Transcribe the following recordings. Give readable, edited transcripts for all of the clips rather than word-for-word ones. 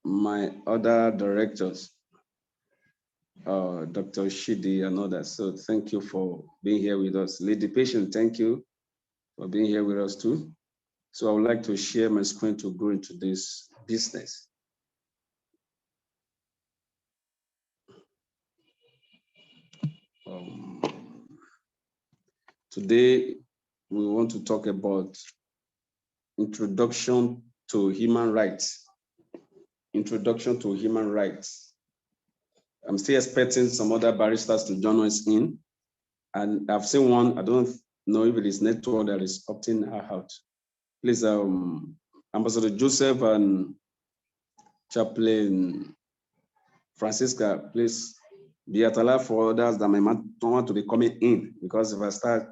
my other directors, Dr. Shidi and others. So thank you for being here with us. Lady Patient, thank you for being here with us too. So I would like to share my screen to go into this business. Today, we want to talk about introduction to human rights. Introduction to human rights. I'm still expecting some other barristers to join us in. And I've seen one, I don't know if it is network that is opting out. Please, Ambassador Joseph and Chaplain Francisca, please be at alert for others that may not want to be coming in, because if I start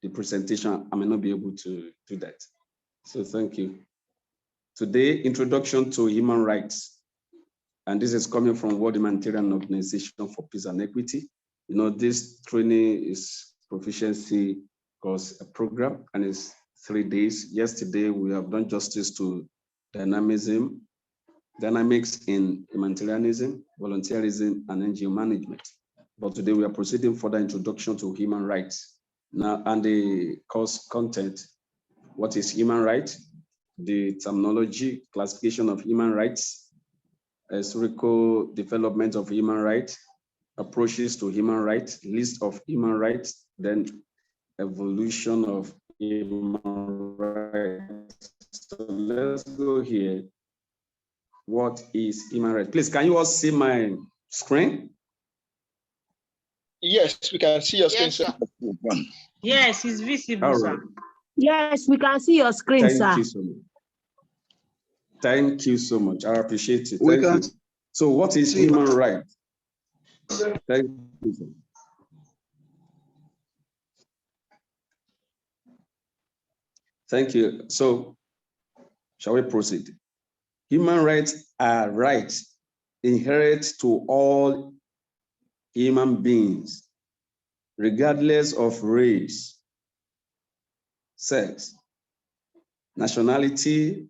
the presentation, I may not be able to do that. So thank you. Today, introduction to human rights. And this is coming from World Humanitarian Organization for Peace and Equity. You know, this training is Proficiency course a program, and it's 3 days. Yesterday, we have done justice to dynamics in humanitarianism, volunteerism, and NGO management. But today we are proceeding for the introduction to human rights. Now, and the course content, what is human rights, the terminology, classification of human rights, historical development of human rights, approaches to human rights, list of human rights, then evolution of human rights. So let's go here. What is human rights? Please, can you all see my screen? Yes, we can see your screen, sir. Yes, it's visible, sir. Yes, we can see your screen, sir. Thank you so much. Thank you so much. I appreciate it. Thank you. So what is human rights? Thank you, sir. Thank you. So shall we proceed? Human rights are rights inherent to all human beings, regardless of race, sex, nationality,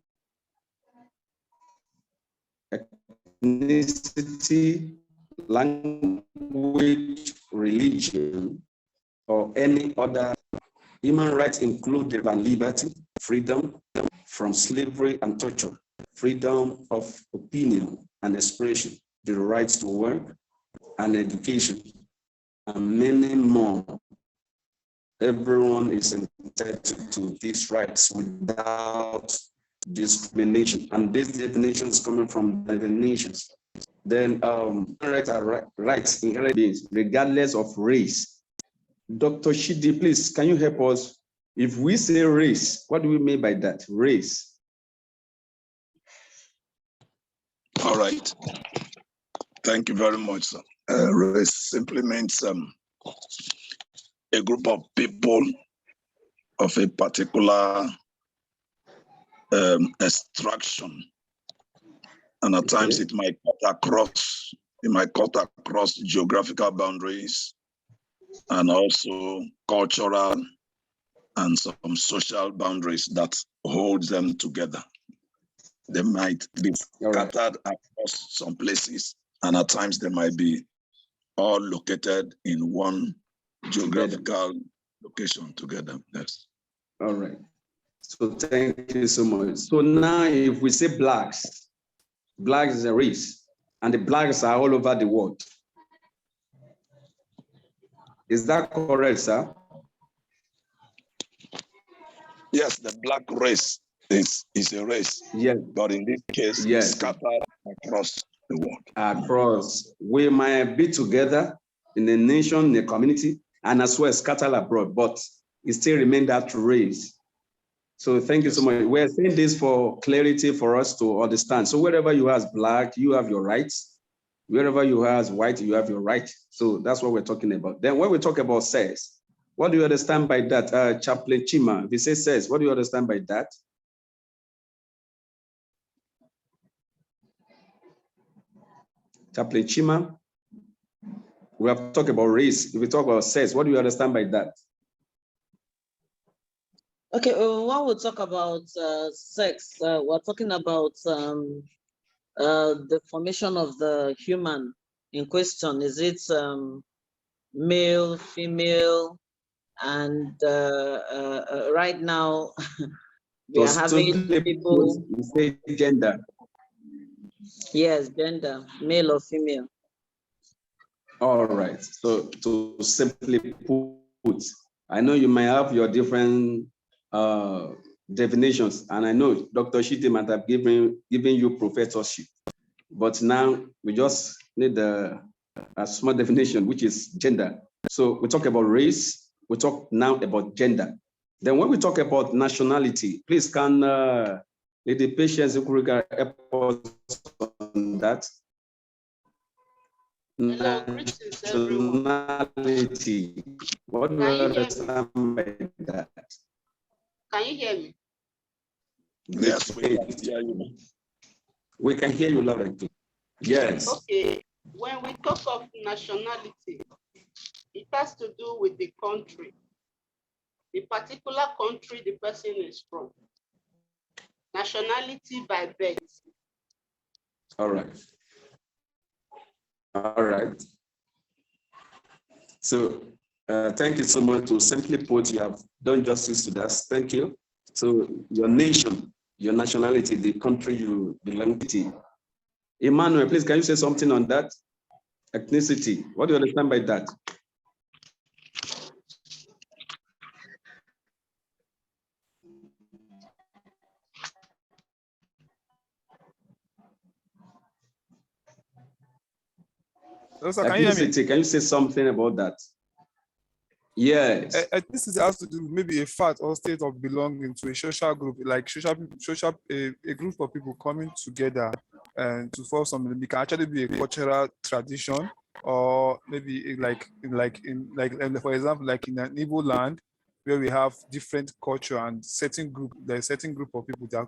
ethnicity, language, religion, or any other. Human rights include divine liberty, freedom from slavery and torture, freedom of opinion and expression, the rights to work and education, and many more. Everyone is entitled to these rights without discrimination. And this definition is coming from the nations. Then rights are rights inherent beings, regardless of race. Dr. Shidi, please, can you help us? If we say race, what do we mean by that? Race. All right. Thank you very much, sir. Race simply means a group of people of a particular extraction. And at times it might cut across geographical boundaries and also cultural and some social boundaries that hold them together. They might be scattered across some places, and at times they might be all located in one geographical location together. Yes. All right. So thank you so much. So now if we say blacks, blacks is a race, and the blacks are all over the world. Is that correct, sir? Yes, the black race is a race. Yes. But in this case, yes, scattered across the world. Across. We might be together in a nation, in a community, and as well scattered abroad, but it still remains that race. So thank you so much. We're saying this for clarity for us to understand. So wherever you have black, you have your rights. Wherever you have white, you have your right. So that's what we're talking about. Then when we talk about sex, what do you understand by that? Chaplain Chima, if you say sex, what do you understand by that? Chaplain Chima, we have talked about race. If we talk about sex, what do you understand by that? Okay, when we talk about sex, we're talking about the formation of the human in question. Is it male, female, and right now we are having people. You say gender. Yes, gender, male or female. All right. So to simply put, I know you might have your different definitions, and I know Dr. Shiti might have given you professorship, but now we just need a small definition, which is gender. So we talk about race, we talk now about gender. Then when we talk about nationality, please can Lady Patience help us on that? Hello, greetings everyone. Nationality. What do you understand by that? Can you hear me? Yes, we can hear you. We can hear you loud and clear. Yes. Okay. When we talk of nationality, it has to do with the country, the particular country the person is from. Nationality by birth. All right. All right. So thank you so much. To simply put, you have done justice to that. Thank you. So your nation, your nationality, the country you belong to. Emmanuel, please, can you say something on that? Ethnicity. What do you understand by that? Sir, can you hear me? Can you say something about that? Yes. Ethnicity has to do with maybe a fact or state of belonging to a social group, like a group of people coming together and to form something. It can actually be a cultural tradition, or maybe like for example, like in an Igbo land where we have different culture and there's a certain group of people that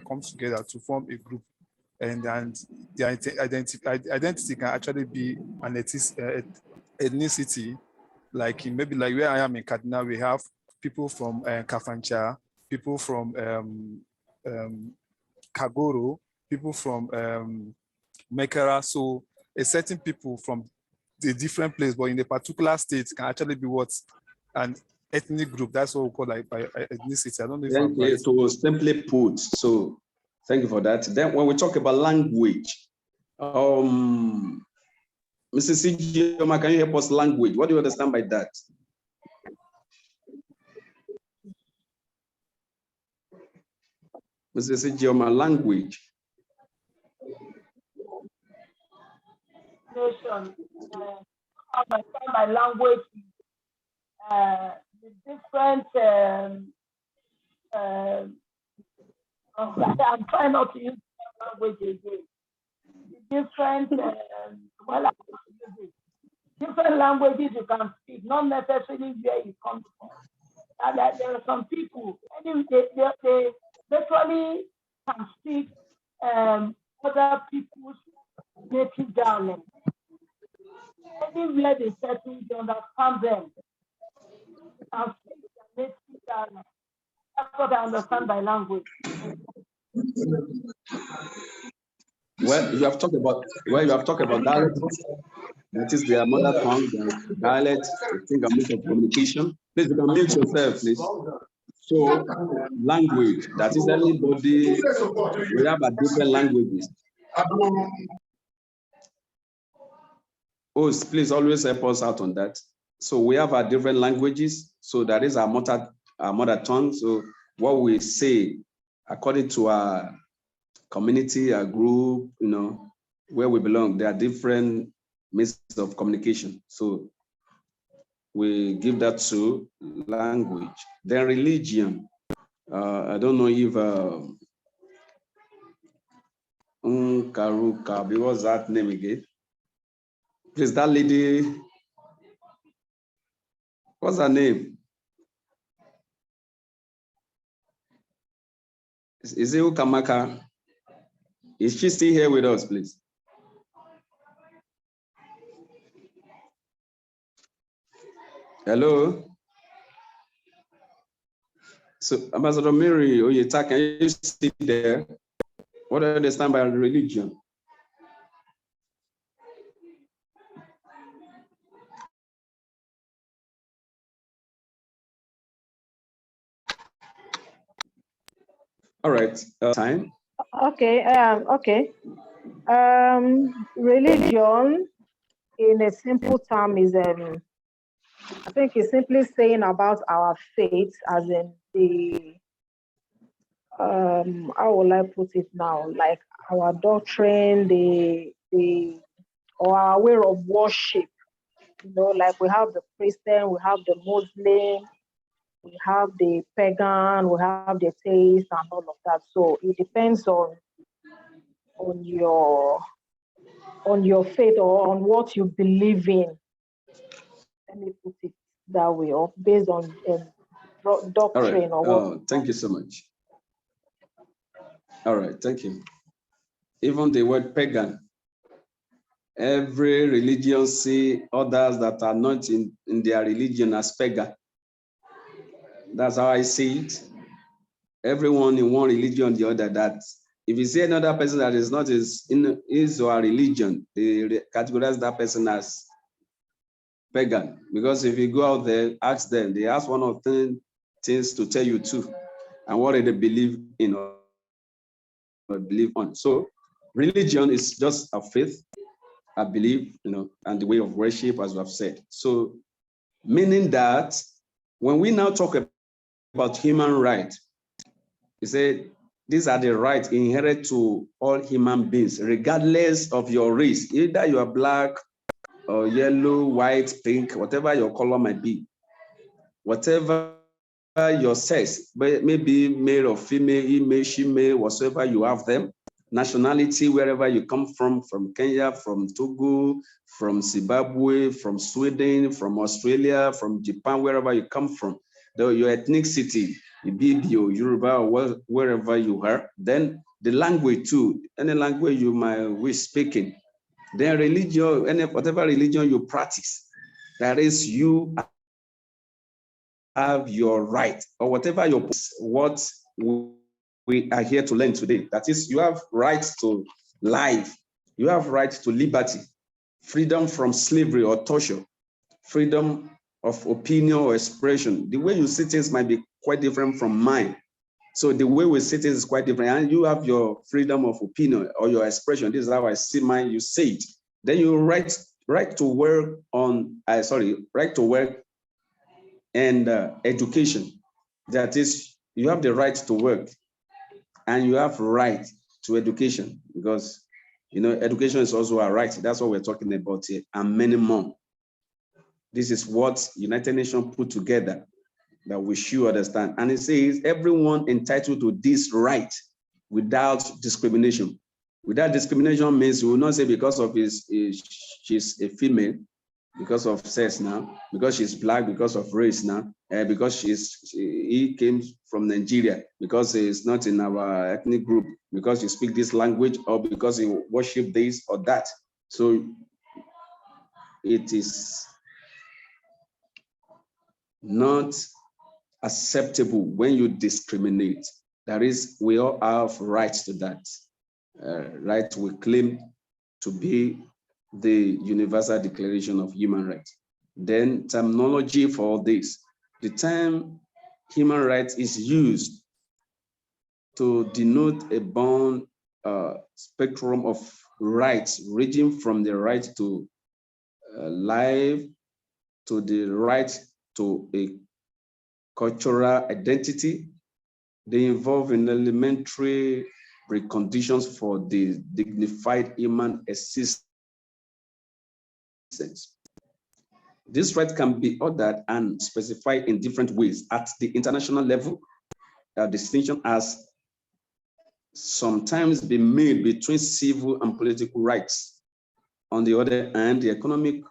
comes together to form a group. And the identity can actually be an ethnicity. Like maybe like where I am in Kaduna, we have people from Kafancha, people from Kagoro, people from Mekara. So a certain people from the different place, but in a particular state can actually be what an ethnic group. That's what we call like by ethnicity. I don't know if I'm right. To simply put, so thank you for that. Then when we talk about language, Mrs. Sijoma, can you help us language? What do you understand by that? Mrs. Sijoma, language. Nation. Understand by language. The different. I'm trying not to use language again. Different different languages you can speak, not necessarily where you come from. And that there are some people, they literally can speak other people's native dialect. Anywhere they settle, they understand them. They can speak their native dialect. That's what I understand by language. Well, you have talked about dialect. That is their mother tongue, their dialect, I think a mix of communication. Please, you can mute yourself, please. So, language, that is everybody, we have a different languages. Oh, please always help us out on that. So we have our different languages. So that is our mother tongue. So what we say, according to our community, our group, where we belong, there are different means of communication. So we give that to language. Then religion. I don't know if Karuka, what's that name again? Please, that lady, what's her name? Is it Ukamaka? Is she still here with us, please? Hello? So, Ambassador Mary Oyeta, can you see there? What do you understand by religion? All right, time. Okay. Religion, in a simple term, is I think it's simply saying about our faith, as in the how will I put it now? Like our doctrine, or our way of worship. You know, like we have the Christian, we have the Muslim, we have the pagan, we have the atheist, and all of that. So it depends on your faith, or on what you believe in. Let me put it that way, or based on doctrine. All right. Or what. Thank you so much. All right, thank you. Even the word pagan, every religion see others that are not in their religion as pagan. That's how I see it. Everyone in one religion or the other, that if you see another person that is not in his or her religion, they categorize that person as pagan. Because if you go out there, ask them, they ask one of the things to tell you too, and what they believe in or believe on. So religion is just a faith, a belief, and the way of worship, as we have said. So meaning that when we now talk about human rights, he said these are the rights inherent to all human beings, regardless of your race. Either you are black or yellow, white, pink, whatever your color might be, whatever your sex, maybe male or female, male, female, whatsoever you have them, nationality, wherever you come from Kenya, from Togo, from Zimbabwe, from Sweden, from Australia, from Japan, wherever you come from, your ethnicity, Ibibio, Yoruba, or wherever you are, then the language too, any language you might wish speaking, then religion, whatever religion you practice, that is, you have your right, or whatever what we are here to learn today. That is, you have rights to life, you have rights to liberty, freedom from slavery or torture, freedom of opinion or expression. The way you see things might be quite different from mine. So the way we see things is quite different, and you have your freedom of opinion or your expression. This is how I see mine, you say it. Then you right to work and education. That is, you have the right to work and you have right to education, because education is also a right. That's what we're talking about here, and many more. This is what United Nations put together that we should understand. And it says everyone entitled to this right without discrimination. Without discrimination means we will not say because of she's a female, because of sex now, because she's black, because of race now, because he came from Nigeria, because he's not in our ethnic group, because he speaks this language, or because he worship this or that. So it is not acceptable when you discriminate. That is, we all have rights to that. Right we claim to be the Universal Declaration of Human Rights. Then terminology for this. The term human rights is used to denote a bound spectrum of rights, ranging from the right to life to the right to a cultural identity. They involve in elementary preconditions for the dignified human existence. This right can be ordered and specified in different ways. At the international level, a distinction has sometimes been made between civil and political rights. On the other hand, the economic,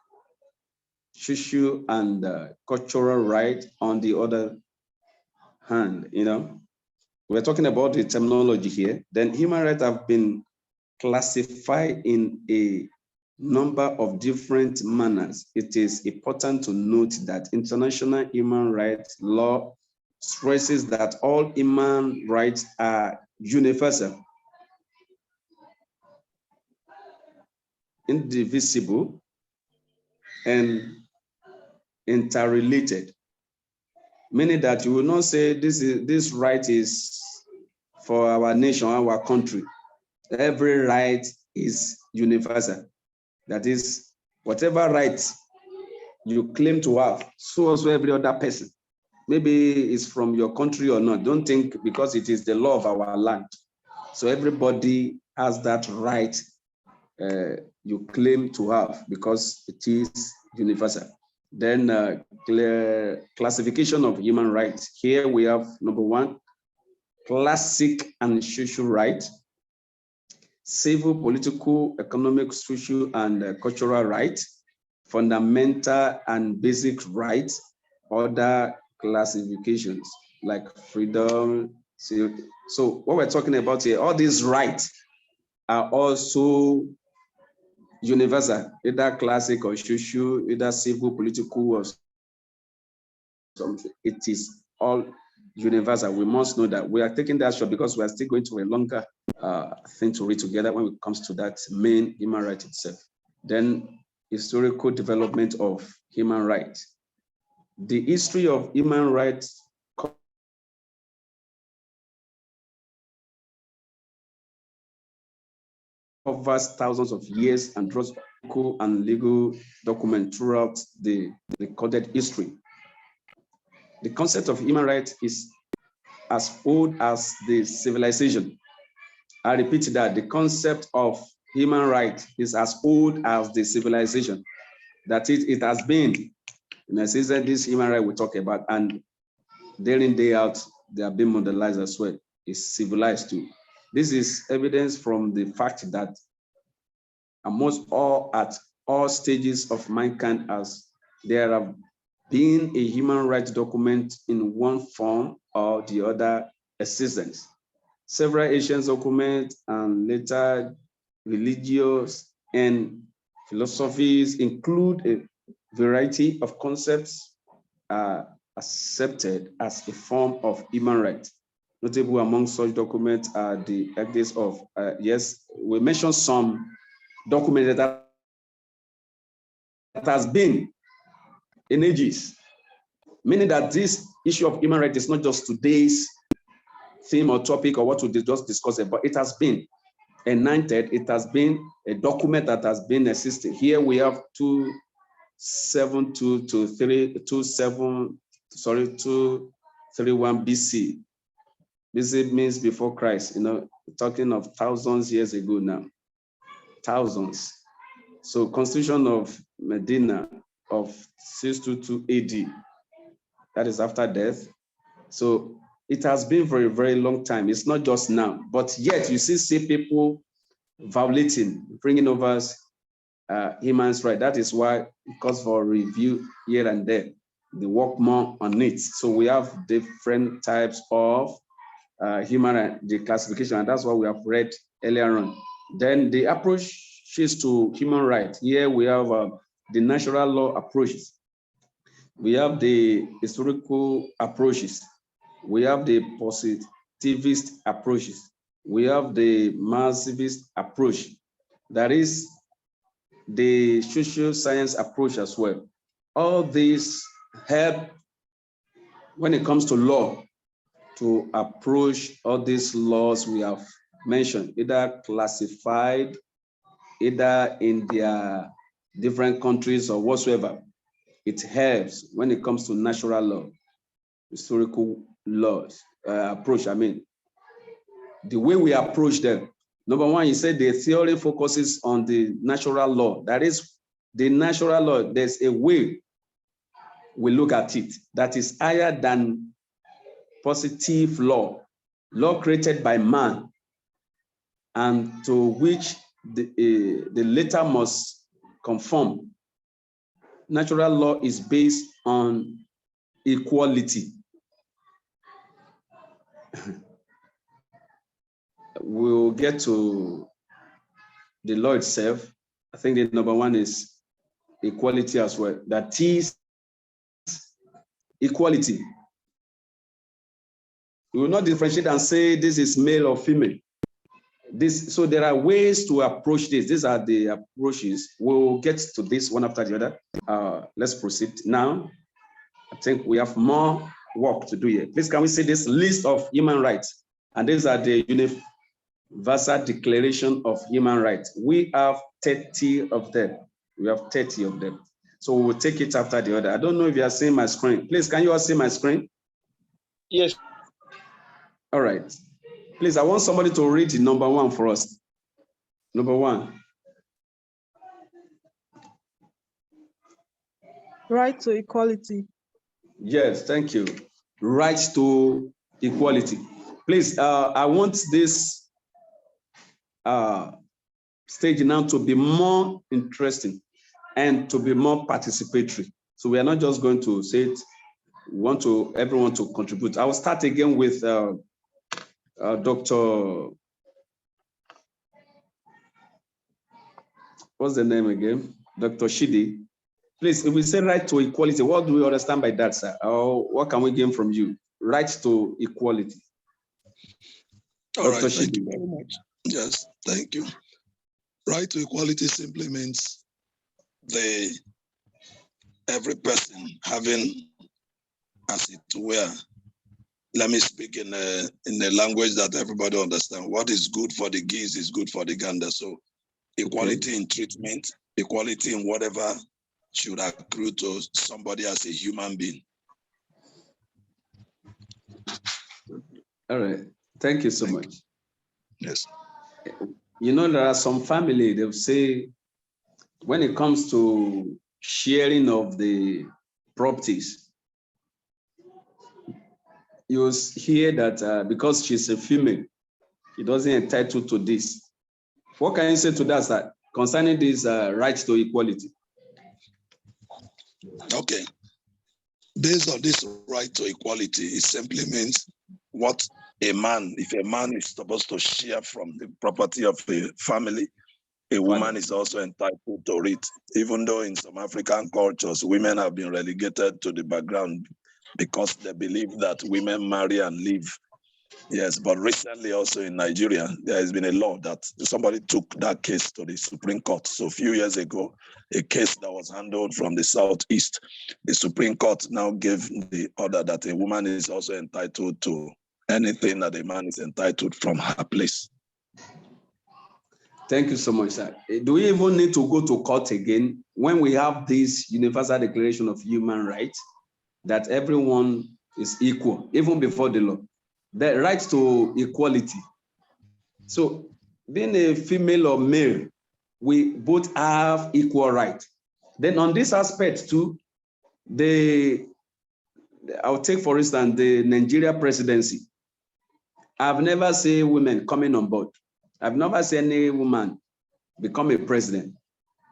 social, and cultural right on the other hand, we're talking about the terminology here. Then human rights have been classified in a number of different manners. It is important to note that international human rights law stresses that all human rights are universal, indivisible, and interrelated. Meaning that you will not say this right is for our nation, our country. Every right is universal. That is, whatever right you claim to have, so also every other person. Maybe it's from your country or not. Don't think because it is the law of our land. So everybody has that right you claim to have because it is universal. Then classification of human rights. Here we have number one, classic and social right, civil, political, economic, social, and cultural rights, fundamental and basic rights, other classifications like freedom. So what we're talking about here, all these rights are also universal, either classic or social, either civil, political, or something. It is all universal. We must know that. We are taking that short because we are still going to a longer thing to read together when it comes to that main human right itself. Then historical development of human rights. The history of human rights covers thousands of years and draws political and legal documents throughout the recorded history. The concept of human rights is as old as the civilization. I repeat that the concept of human rights is as old as the civilization. That it has been, in a sense, that this human right we talk about, and day in, day out, they are being modelized as well. It's civilized too. This is evidence from the fact that almost at all stages of mankind, as there have been a human rights document in one form or the other existence. Several ancient documents and later religious and philosophies include a variety of concepts accepted as a form of human rights. Notable among such documents are the Edicts of, yes, we mentioned some documents that has been in ages, meaning that this issue of human rights is not just today's theme or topic or what we just discussed, but it has been enacted, it has been a document that has been existing. Here we have 231 BC. BC means before Christ, talking of thousands years ago now, thousands. So Constitution of Medina of 622 AD, that is after death. So it has been for a very long time. It's not just now, but yet you see people violating, bringing over human rights. That is why it calls for review here and there. They work more on it. So we have different types of human rights, the classification, and that's what we have read earlier on. Then the approaches to human rights. Here we have the natural law approaches. We have the historical approaches. We have the positivist approaches. We have the massivist approach. That is the social science approach as well. All these help when it comes to law to approach all these laws we have mentioned, either classified, either in their different countries or whatsoever. It helps when it comes to natural law, historical laws, approach. I mean, the way we approach them. Number one, you said the theory focuses on the natural law. That is the natural law. There's a way we look at it that is higher than positive law created by man, and to which the latter must conform. Natural law is based on equality. We'll get to the law itself. I think the number one is equality as well. That is equality. We will not differentiate and say this is male or female. So there are ways to approach this. These are the approaches. We'll get to this one after the other. Let's proceed. Now, I think we have more work to do here. Please, can we see this list of human rights? And these are the Universal Declaration of Human Rights. We have 30 of them. We have 30 of them. So we'll take it after the other. I don't know if you are seeing my screen. Please, can you all see my screen? Yes. All right. Please, I want somebody to read the number one for us. Number one. Right to equality. Yes, thank you. Right to equality. Please, I want this stage now to be more interesting and to be more participatory. So we are not just going to say it. We want everyone to contribute. I will start again with Dr. What's the name again? Dr. Shidi. Please, if we say right to equality, what do we understand by that, sir? Or what can we gain from you? Right to equality. All right, thank you very much. Yes, thank you. Right to equality simply means every person having, as it were, let me speak in a language that everybody understands. What is good for the geese is good for the gander. So equality in treatment, equality in whatever should accrue to somebody as a human being. All right. Thank you so much. Yes. You know, there are some family, they'll say, when it comes to sharing of the properties, you hear that because she's a female, she doesn't entitled to this. What can you say to that, sir, concerning this right to equality? Okay. Based on this right to equality, it simply means what a man, if a man is supposed to share from the property of a family, a woman is also entitled to it, even though in some African cultures, women have been relegated to the background because they believe that women marry and live. Yes, but recently also in Nigeria, there has been a law that somebody took that case to the Supreme Court. So a few years ago, a case that was handled from the Southeast, the Supreme Court now gave the order that a woman is also entitled to anything that a man is entitled from her place. Thank you so much, sir. Do we even need to go to court again when we have this Universal Declaration of Human Rights, that everyone is equal, even before the law? The right to equality. So being a female or male, we both have equal right. Then on this aspect too, I'll take for instance, the Nigeria presidency. I've never seen women coming on board. I've never seen any woman become a president.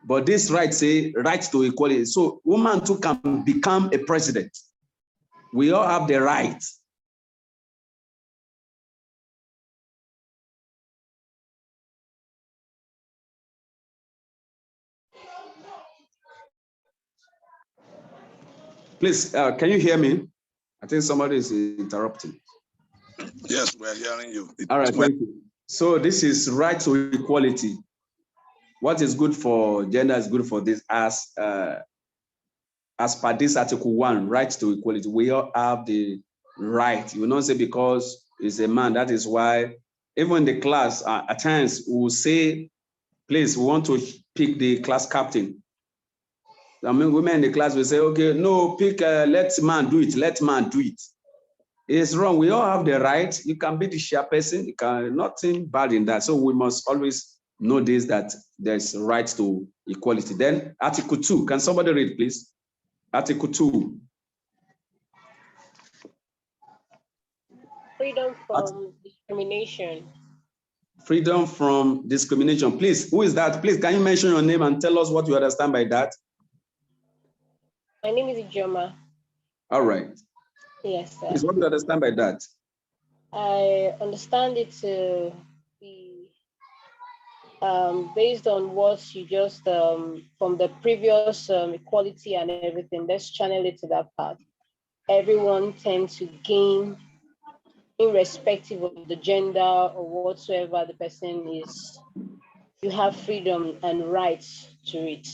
But this right say right to equality. So women too can become a president. We all have the right. Please, can you hear me? I think somebody is interrupting. Yes, we're hearing you. All right, thank you. So this is right to equality. What is good for gender is good for this. As per this Article 1, right to equality, we all have the right. You will not say because it's a man, that is why even in the class, at times we will say, please, we want to pick the class captain. I mean, women in the class will say, okay, no, pick, let man do it, let man do it. It's wrong. We all have the right. You can be the chairperson. You can, nothing bad in that. So we must always know this, that there's right to equality. Then Article 2, can somebody read, please? Article 2. Freedom from discrimination. Freedom from discrimination. Please, who is that? Please, can you mention your name and tell us what you understand by that? My name is Ijoma. All right. Yes, sir. Please, what do you understand by that? I understand it to be based on what you just, from the previous equality and everything, let's channel it to that part. Everyone tends to gain irrespective of the gender or whatsoever the person is, you have freedom and rights to it.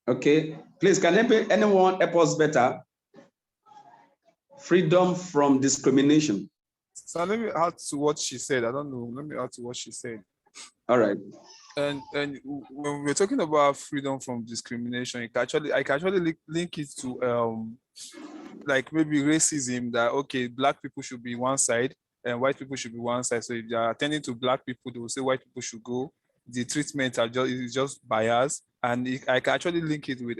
Okay, please, can anyone help us better? Freedom from discrimination. So let me add to what she said. I don't know. Let me add to what she said. All right. And when we're talking about freedom from discrimination, I can actually link it to like maybe racism, that okay, black people should be one side and white people should be one side. So if they are attending to black people, they will say white people should go. The treatment is just bias, and I can actually link it with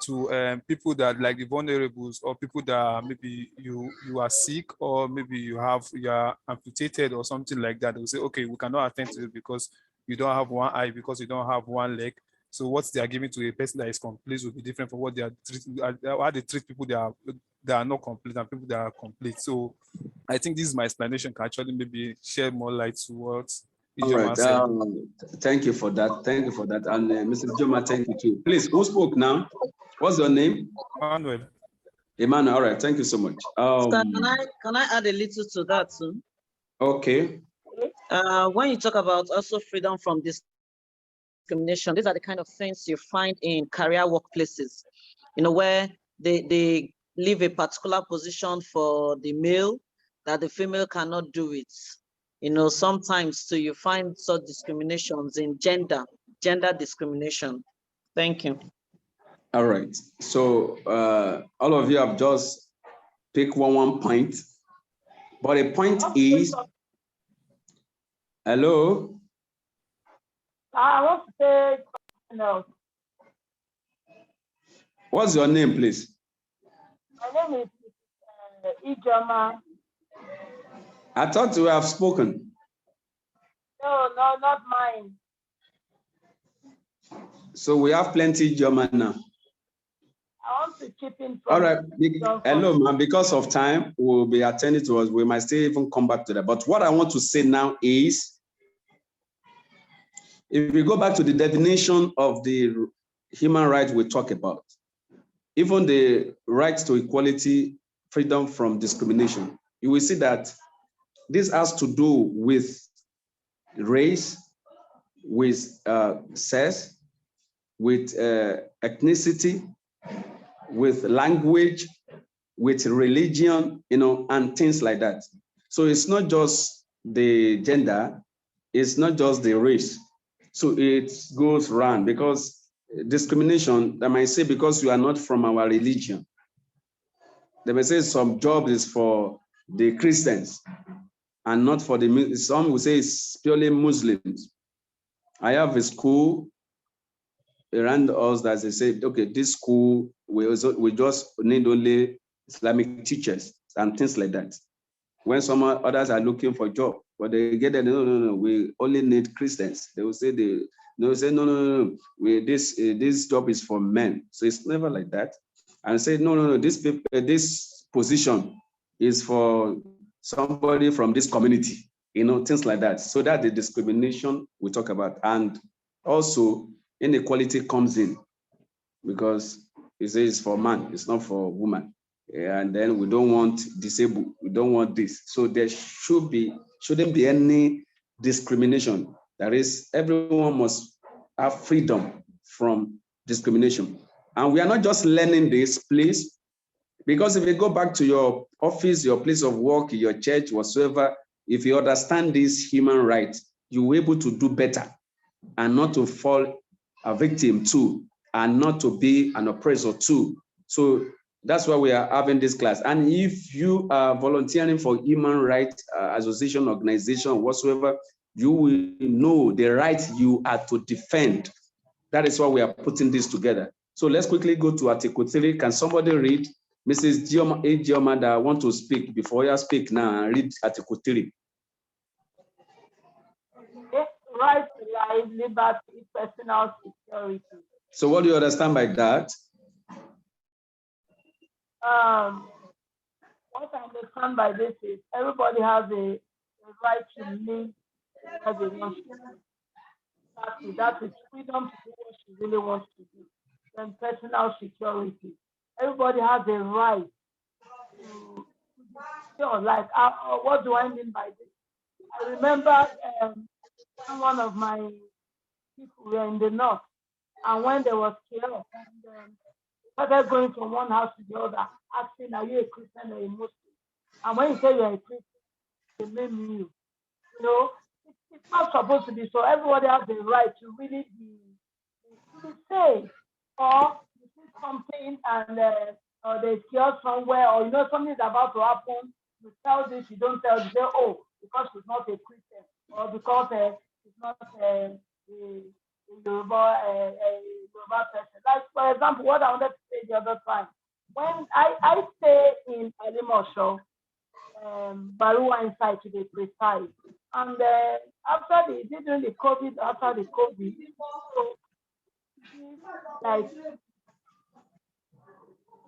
to people that like the vulnerables, or people that maybe you are sick, or maybe you are amputated or something like that. They will say, okay, we cannot attend to it because you don't have one eye, because you don't have one leg. So what they are giving to a person that is complete will be different from what they are treating, how they treat people that are not complete and people that are complete. So I think this is my explanation, can actually maybe share more light to what all right. Thank you for that. Thank you for that. And Mrs. Joma, thank you too. Please, who spoke now? What's your name? Emmanuel. Emmanuel, all right. Thank you so much. Can I add a little to that too? Okay. When you talk about also freedom from discrimination, these are the kind of things you find in career workplaces, you know, where they leave a particular position for the male that the female cannot do it. You know, sometimes too, you find such discriminations in gender discrimination. Thank you. All right. So all of you have just picked one point, but the point is, hello? I want to say something else. What's your name, please? My name is Ijoma. I thought you have spoken. No, not mine. So we have plenty German now. I want to chip in. All right. Hello, man. Because of time, we'll be attending to us. We might still even come back to that. But what I want to say now is, if we go back to the definition of the human rights we talk about, even the rights to equality, freedom from discrimination, you will see that this has to do with race, with sex, with ethnicity, with language, with religion, you know, and things like that. So it's not just the gender, it's not just the race. So it goes round, because discrimination, they might say because you are not from our religion. They may say some job is for the Christians and not for the, some will say it's purely Muslims. I have a school around us that they say, okay, this school, we just need only Islamic teachers and things like that. When some others are looking for job, but they get that, no, we only need Christians. They will say, no, this job is for men. So it's never like that. And say, no, this position is for somebody from this community, you know, things like that. So that the discrimination we talk about. And also inequality comes in, because it says it's for man, it's not for woman. And then we don't want disabled, we don't want this. So there shouldn't be any discrimination. That is, everyone must have freedom from discrimination. And we are not just learning this, please, because if you go back to your office, your place of work, your church, whatsoever, if you understand these human rights, you will be able to do better and not to fall a victim too, and not to be an oppressor too. So that's why we are having this class. And if you are volunteering for human rights association, organization, whatsoever, you will know the rights you are to defend. That is why we are putting this together. So let's quickly go to Article 3. Can somebody read? Mrs. Gioma, that want to speak before you speak now, and read Article 3. Right to life, liberty, personal security. So what do you understand by that? What I understand by this is everybody has a right to live as they want to do. That is freedom to do what she really wants to do. Then personal security. Everybody has a right Like, what do I mean by this? I remember one of my people were in the north, and when there was chaos, and started going from one house to the other, asking, "Are you a Christian or a Muslim?" And when you say you're a Christian, they name you. You know, it's not supposed to be so. Everybody has the right to really be safe. Or you see something and or there's chaos somewhere, or you know something is about to happen, you tell this, you don't tell, you say, oh, because she's not a Christian, or because she's not a Yoruba person. Like, for example, what I wanted to say the other time, when I stay in Alimosho, Barua inside to be precise, and after during the COVID, so like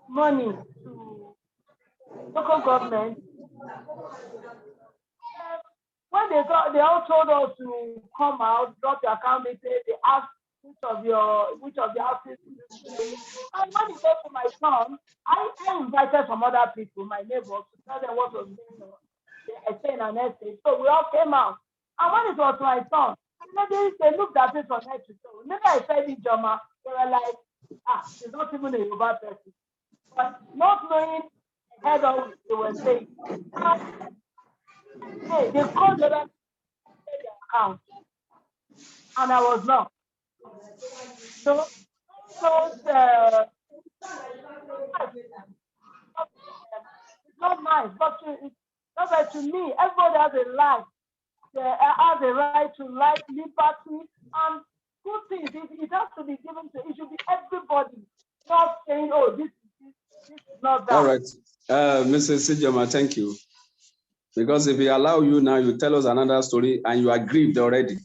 money to local government. When they all told us to come out, drop your account details, they asked which of the houses. And when it got to my son, I invited some other people, my neighbors, to tell them what was going on. I stay in an estate. So we all came out. And when it was my son, they looked at it from head to toe. Maybe I said in Joma, they were like, she's not even a Yoruba person. But not knowing head of what they were saying. Hey, they called the other account. And I was not. So it's not nice, but to me, everybody has a life. They have a right to life, liberty, and good things. It has to be given to. It should be everybody. Not saying, oh, this is not that. All right, Mrs. Sijoma, thank you. Because if we allow you now, you tell us another story, and you are grieved already.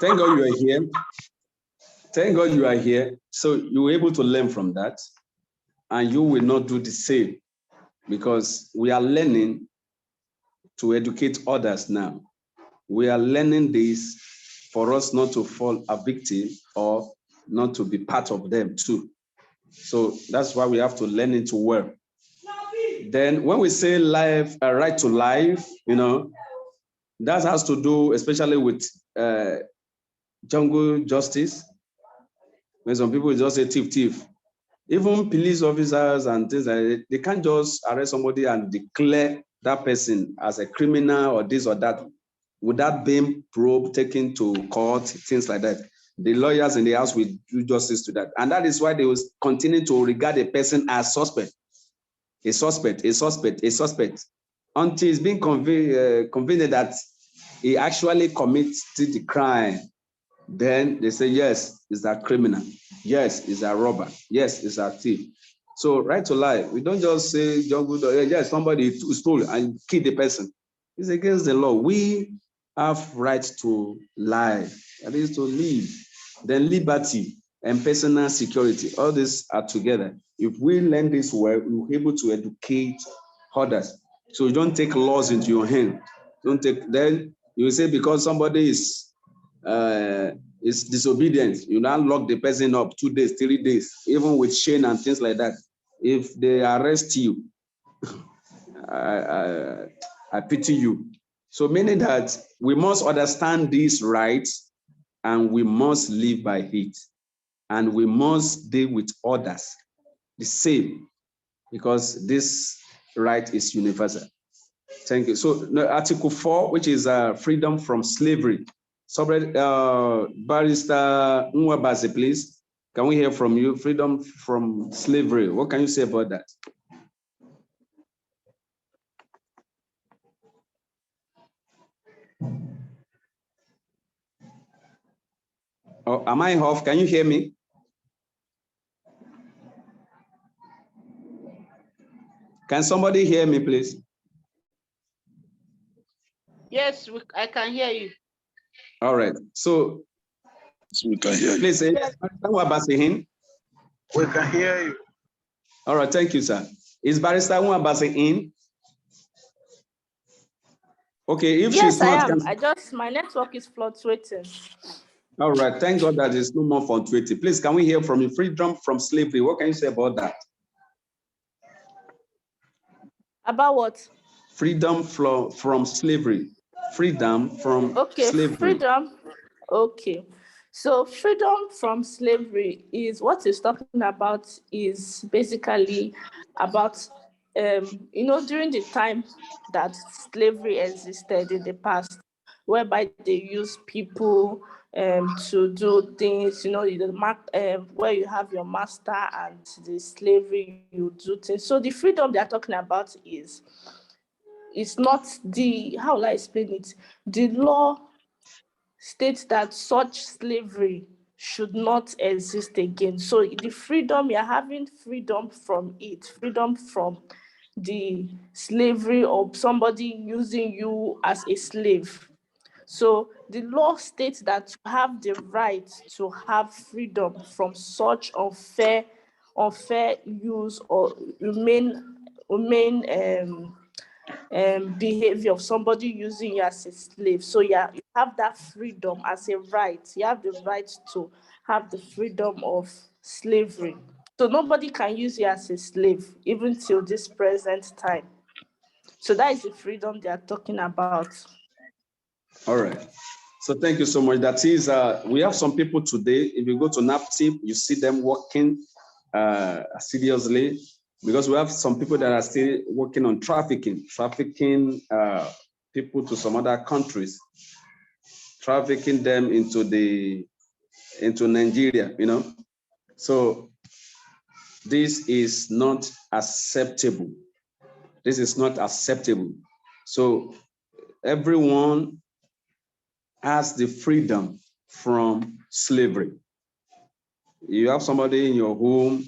Thank God you are here. Thank God you are here. So you were able to learn from that, and you will not do the same, because we are learning to educate others now. We are learning this for us not to fall a victim or not to be part of them too. So that's why we have to learn it well. Then when we say life, right to life, that has to do especially with jungle justice. When some people just say thief. Even police officers and things like that, they can't just arrest somebody and declare that person as a criminal or this or that without being probed, taken to court, things like that. The lawyers in the house will do justice to that. And that is why they will continue to regard a person as suspect. A suspect, until it's been convinced that he actually committed the crime. Then they say, yes, he's a criminal. Yes, he's a robber. Yes, he's a thief. So right to life, we don't just say, yes, somebody stole and killed the person. It's against the law. We have right to life, that is to live. Then liberty and personal security, all these are together. If we learn this well, we'll be able to educate others. So you don't take laws into your hand. Then you say because somebody is disobedient, you now lock the person up 2 days, 3 days, even with chain and things like that. If they arrest you, I pity you. So meaning that we must understand these rights and we must live by it. And we must deal with others the same, because this right is universal. Thank you. So Article 4, which is freedom from slavery. Barrister Nwabase, please. Can we hear from you? Freedom from slavery. What can you say about that? Oh, am I off? Can you hear me? Can somebody hear me, please? Yes, I can hear you. All right. So we can hear you. Please say, we can hear you. All right. Thank you, sir. Is Barrister Nwabase in? Okay. If yes, she's not, I am. My network is fluctuating. All right. Thank God that there's no more fluctuating. Please, can we hear from you? Freedom from slavery. What can you say about that? About what? Freedom from slavery. Freedom from Okay, slavery. freedom. Okay. So freedom from slavery is what it's talking about is basically about, during the time that slavery existed in the past, whereby they use people to do things, where you have your master and the slavery, you do things. So the freedom they're talking about is, it's not the, how will I explain it? The law states that such slavery should not exist again. So the freedom, you're having freedom from it, freedom from the slavery of somebody using you as a slave. So the law states that you have the right to have freedom from such unfair use or behavior of somebody using you as a slave. So yeah, you have that freedom as a right. You have the right to have the freedom of slavery. So nobody can use you as a slave even till this present time. So that is the freedom they are talking about. All right. So thank you so much. That is, we have some people today, if you go to NAPTIP, you see them working seriously, because we have some people that are still working on trafficking people to some other countries, trafficking them into Nigeria, So this is not acceptable. This is not acceptable. So everyone has the freedom from slavery. You have somebody in your home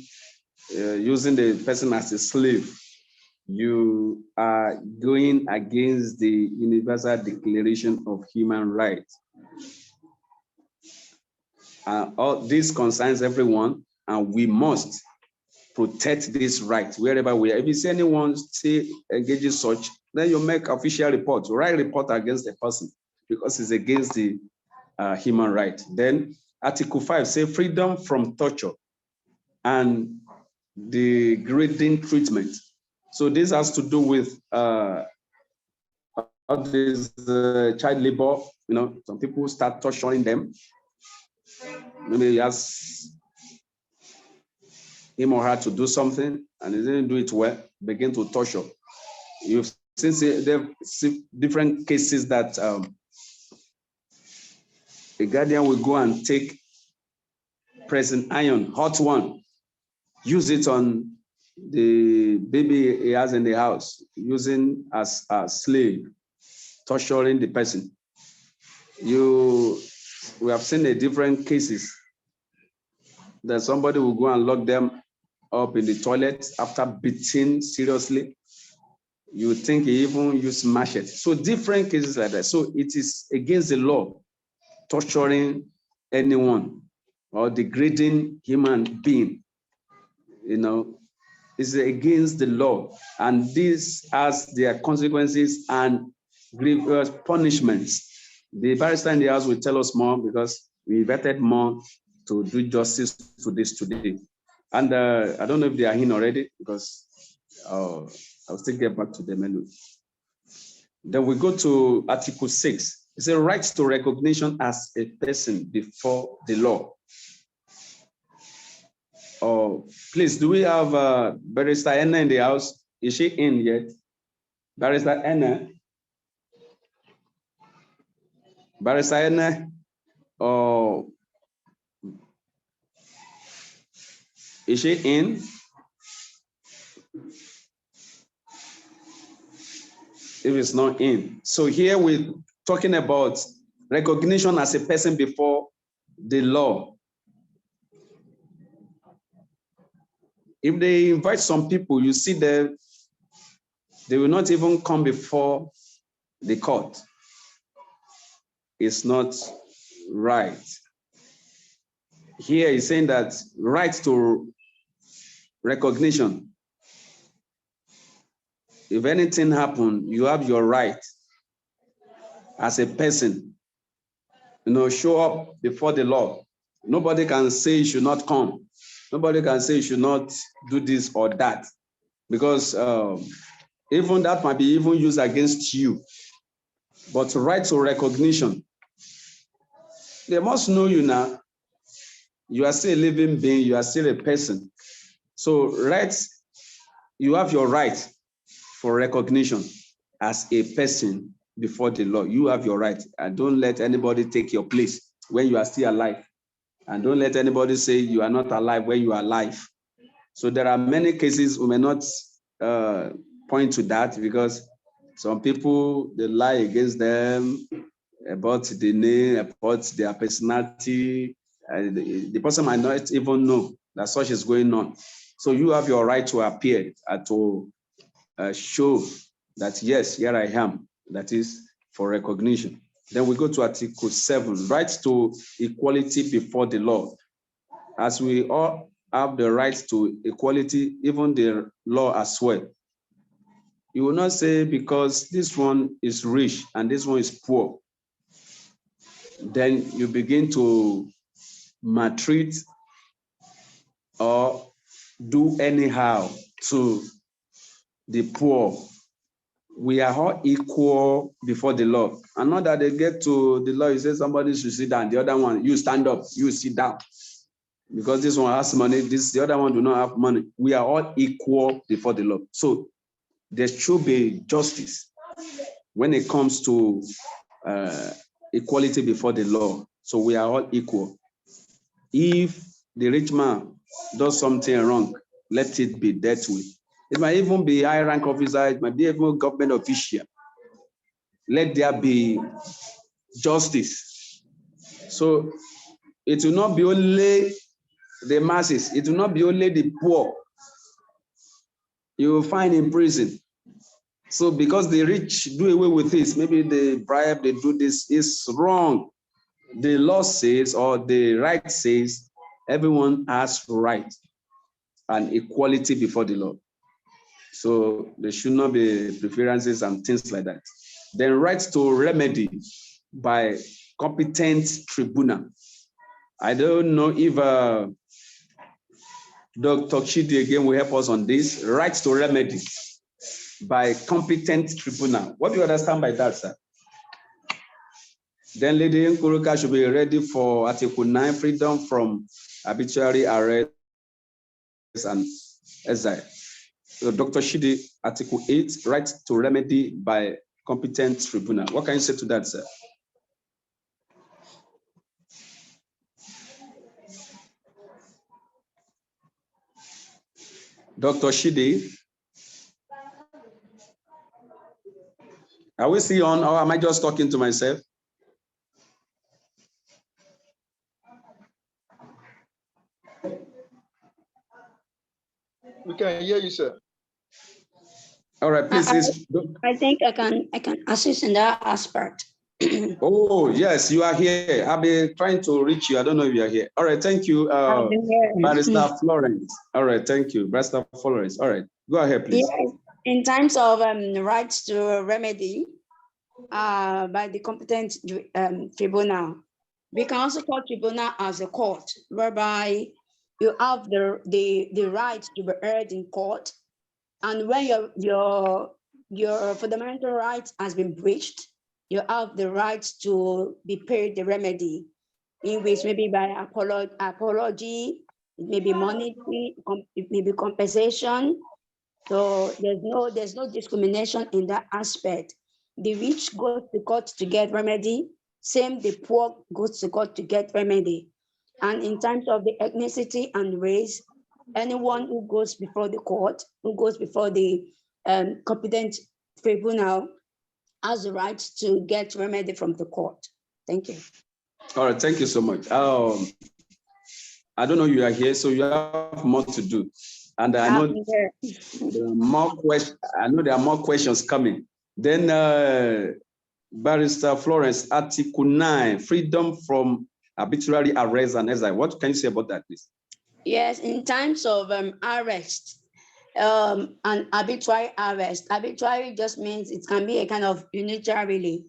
using the person as a slave, you are going against the Universal Declaration of Human Rights. All this concerns everyone, and we must protect this right wherever we are. If you see anyone still engaging such, then you make official report, write report against the person, because it's against the human right. Then Article 5 says freedom from torture and degrading treatment. So this has to do with all this child labor. Some people start torturing them. Maybe he asks him or her to do something and they didn't do it well, begin to torture. You've seen there different cases that a guardian will go and take pressing iron, hot one, use it on the baby he has in the house, using as a slave, torturing the person. We have seen the different cases that somebody will go and lock them up in the toilet after beating seriously. You think he even used machete. So different cases like that. So it is against the law, torturing anyone or degrading human being. Is against the law, and this has their consequences and grievous punishments. The barrister in the house will tell us more, because we invited more to do justice to this today. And I don't know if they are in already, because I'll still get back to them anyway. Then we go to Article 6. It's a right to recognition as a person before the law. Please, do we have Barrister Anna in the house? Is she in yet? Barrister Anna? Barrister Anna? Is she in? If it's not in. So here we're talking about recognition as a person before the law. If they invite some people, you see them, they will not even come before the court. It's not right. Here he's saying that right to recognition. If anything happens, you have your right as a person, show up before the law. Nobody can say you should not come. Nobody can say you should not do this or that, because Even that might be even used against you. But right to recognition, they must know you now. You are still a living being, you are still a person. So rights, you have your right for recognition as a person before the law. You have your right, and don't let anybody take your place when you are still alive. And don't let anybody say you are not alive when you are alive. So there are many cases we may not point to that, because some people, they lie against them about the name, about their personality. The person might not even know that such is going on. So you have your right to appear and to show that, yes, here I am. That is for recognition. Then we go to Article 7, right to equality before the law. As we all have the right to equality, even the law as well. You will not say because this one is rich and this one is poor, then you begin to maltreat or do anyhow to the poor. We are all equal before the law. And not that they get to the law, you say somebody should sit down, the other one, you stand up, you sit down. Because this one has money, the other one do not have money. We are all equal before the law. So there should be justice when it comes to equality before the law. So we are all equal. If the rich man does something wrong, let it be dealt with. It might even be high rank officer, it might be even government official. Let there be justice. So it will not be only the masses, it will not be only the poor you will find in prison. So because the rich do away with this, maybe they bribe, they do this, is wrong. The law says, or the right says, everyone has right and equality before the law. So there should not be preferences and things like that. Then right to remedy by competent tribunal. I don't know if Dr. Chidi again will help us on this. Right to remedy by competent tribunal. What do you understand by that, sir? Then Lady Nkuruka should be ready for Article 9, freedom from arbitrary arrest and exile. So Dr. Shidi, Article 8, right to remedy by competent tribunal. What can you say to that, sir? Dr. Shidi, are we still on, or am I just talking to myself? We can hear you, sir. All right, please. I think I can assist in that aspect. Oh, yes, you are here. I've been trying to reach you. I don't know if you are here. All right, thank you, Barrister Florence. All right, thank you, Barrister Florence. All right, go ahead, please. Yes, in terms of rights to remedy by the competent tribunal, we can also call tribunal as a court, whereby you have the right to be heard in court, and when your fundamental right has been breached, you have the right to be paid the remedy, in which maybe by apology, it may be monetary, it may be compensation. So there's no discrimination in that aspect. The rich go to court to get remedy, same the poor goes to court to get remedy. And in terms of the ethnicity and race, anyone who goes before the court, who goes before the competent tribunal, has the right to get remedy from the court. Thank you. All right, thank you so much. I don't know you are here, so you have more to do. And I know there are more questions. I know there are more questions coming. Then Barrister Florence, Article 9, freedom from arbitrary arrest and exile. What can you say about that, please? Yes, in terms of arrest and arbitrary arrest, arbitrary just means it can be a kind of unilaterally.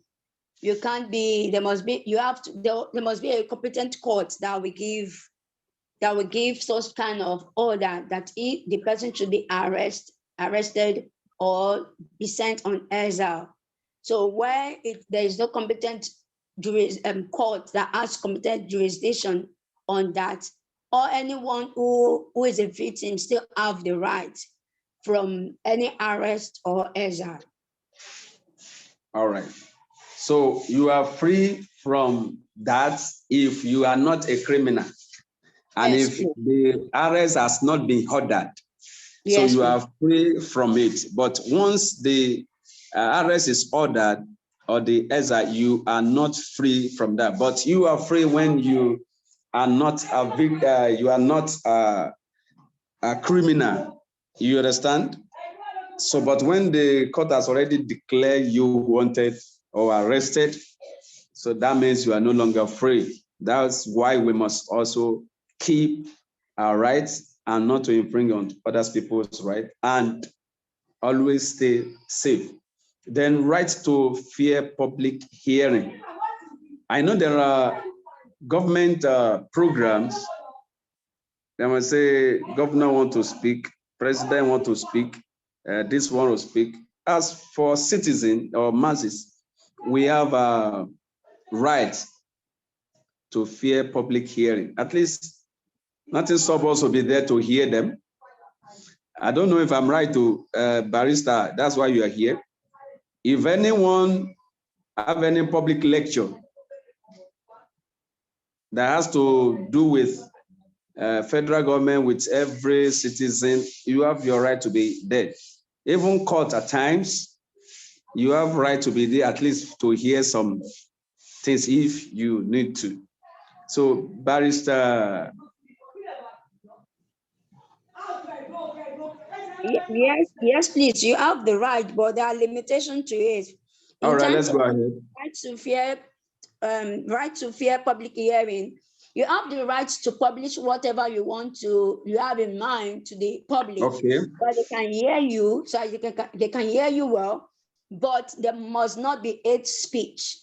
You can't be, there must be a competent court that will give such kind of order that if the person should be arrested or be sent on exile. So where there is no competent court that has competent jurisdiction on that, or anyone who is a victim still have the right from any arrest or exile. All right. So you are free from that if you are not a criminal. And Yes, if please. the arrest has not been ordered, so Yes, you please. are free from it. But once the arrest is ordered or the exile, you are not free from that. But you are free when you are not a victim, you are not a criminal. You understand? So, but when the court has already declared you wanted or arrested, so that means you are no longer free. That's why we must also keep our rights and not to infringe on other people's rights and always stay safe. Then right to fair public hearing. I know there are government programs. They might say governor want to speak, president want to speak, this one will speak. As for citizens or masses, we have a right to fair public hearing. At least nothing stops us to be there to hear them. I don't know if I'm right to barrister, that's why you are here. If anyone have any public lecture that has to do with federal government, with every citizen, you have your right to be there. Even court at times, you have right to be there at least to hear some things if you need to. So barrister. Yes, please. You have the right, but there are limitations to it. All right, let's go ahead. Right to fair public hearing. You have the right to publish whatever you have in mind to the public. Okay. But they can hear you, so they can hear you well, but there must not be hate speech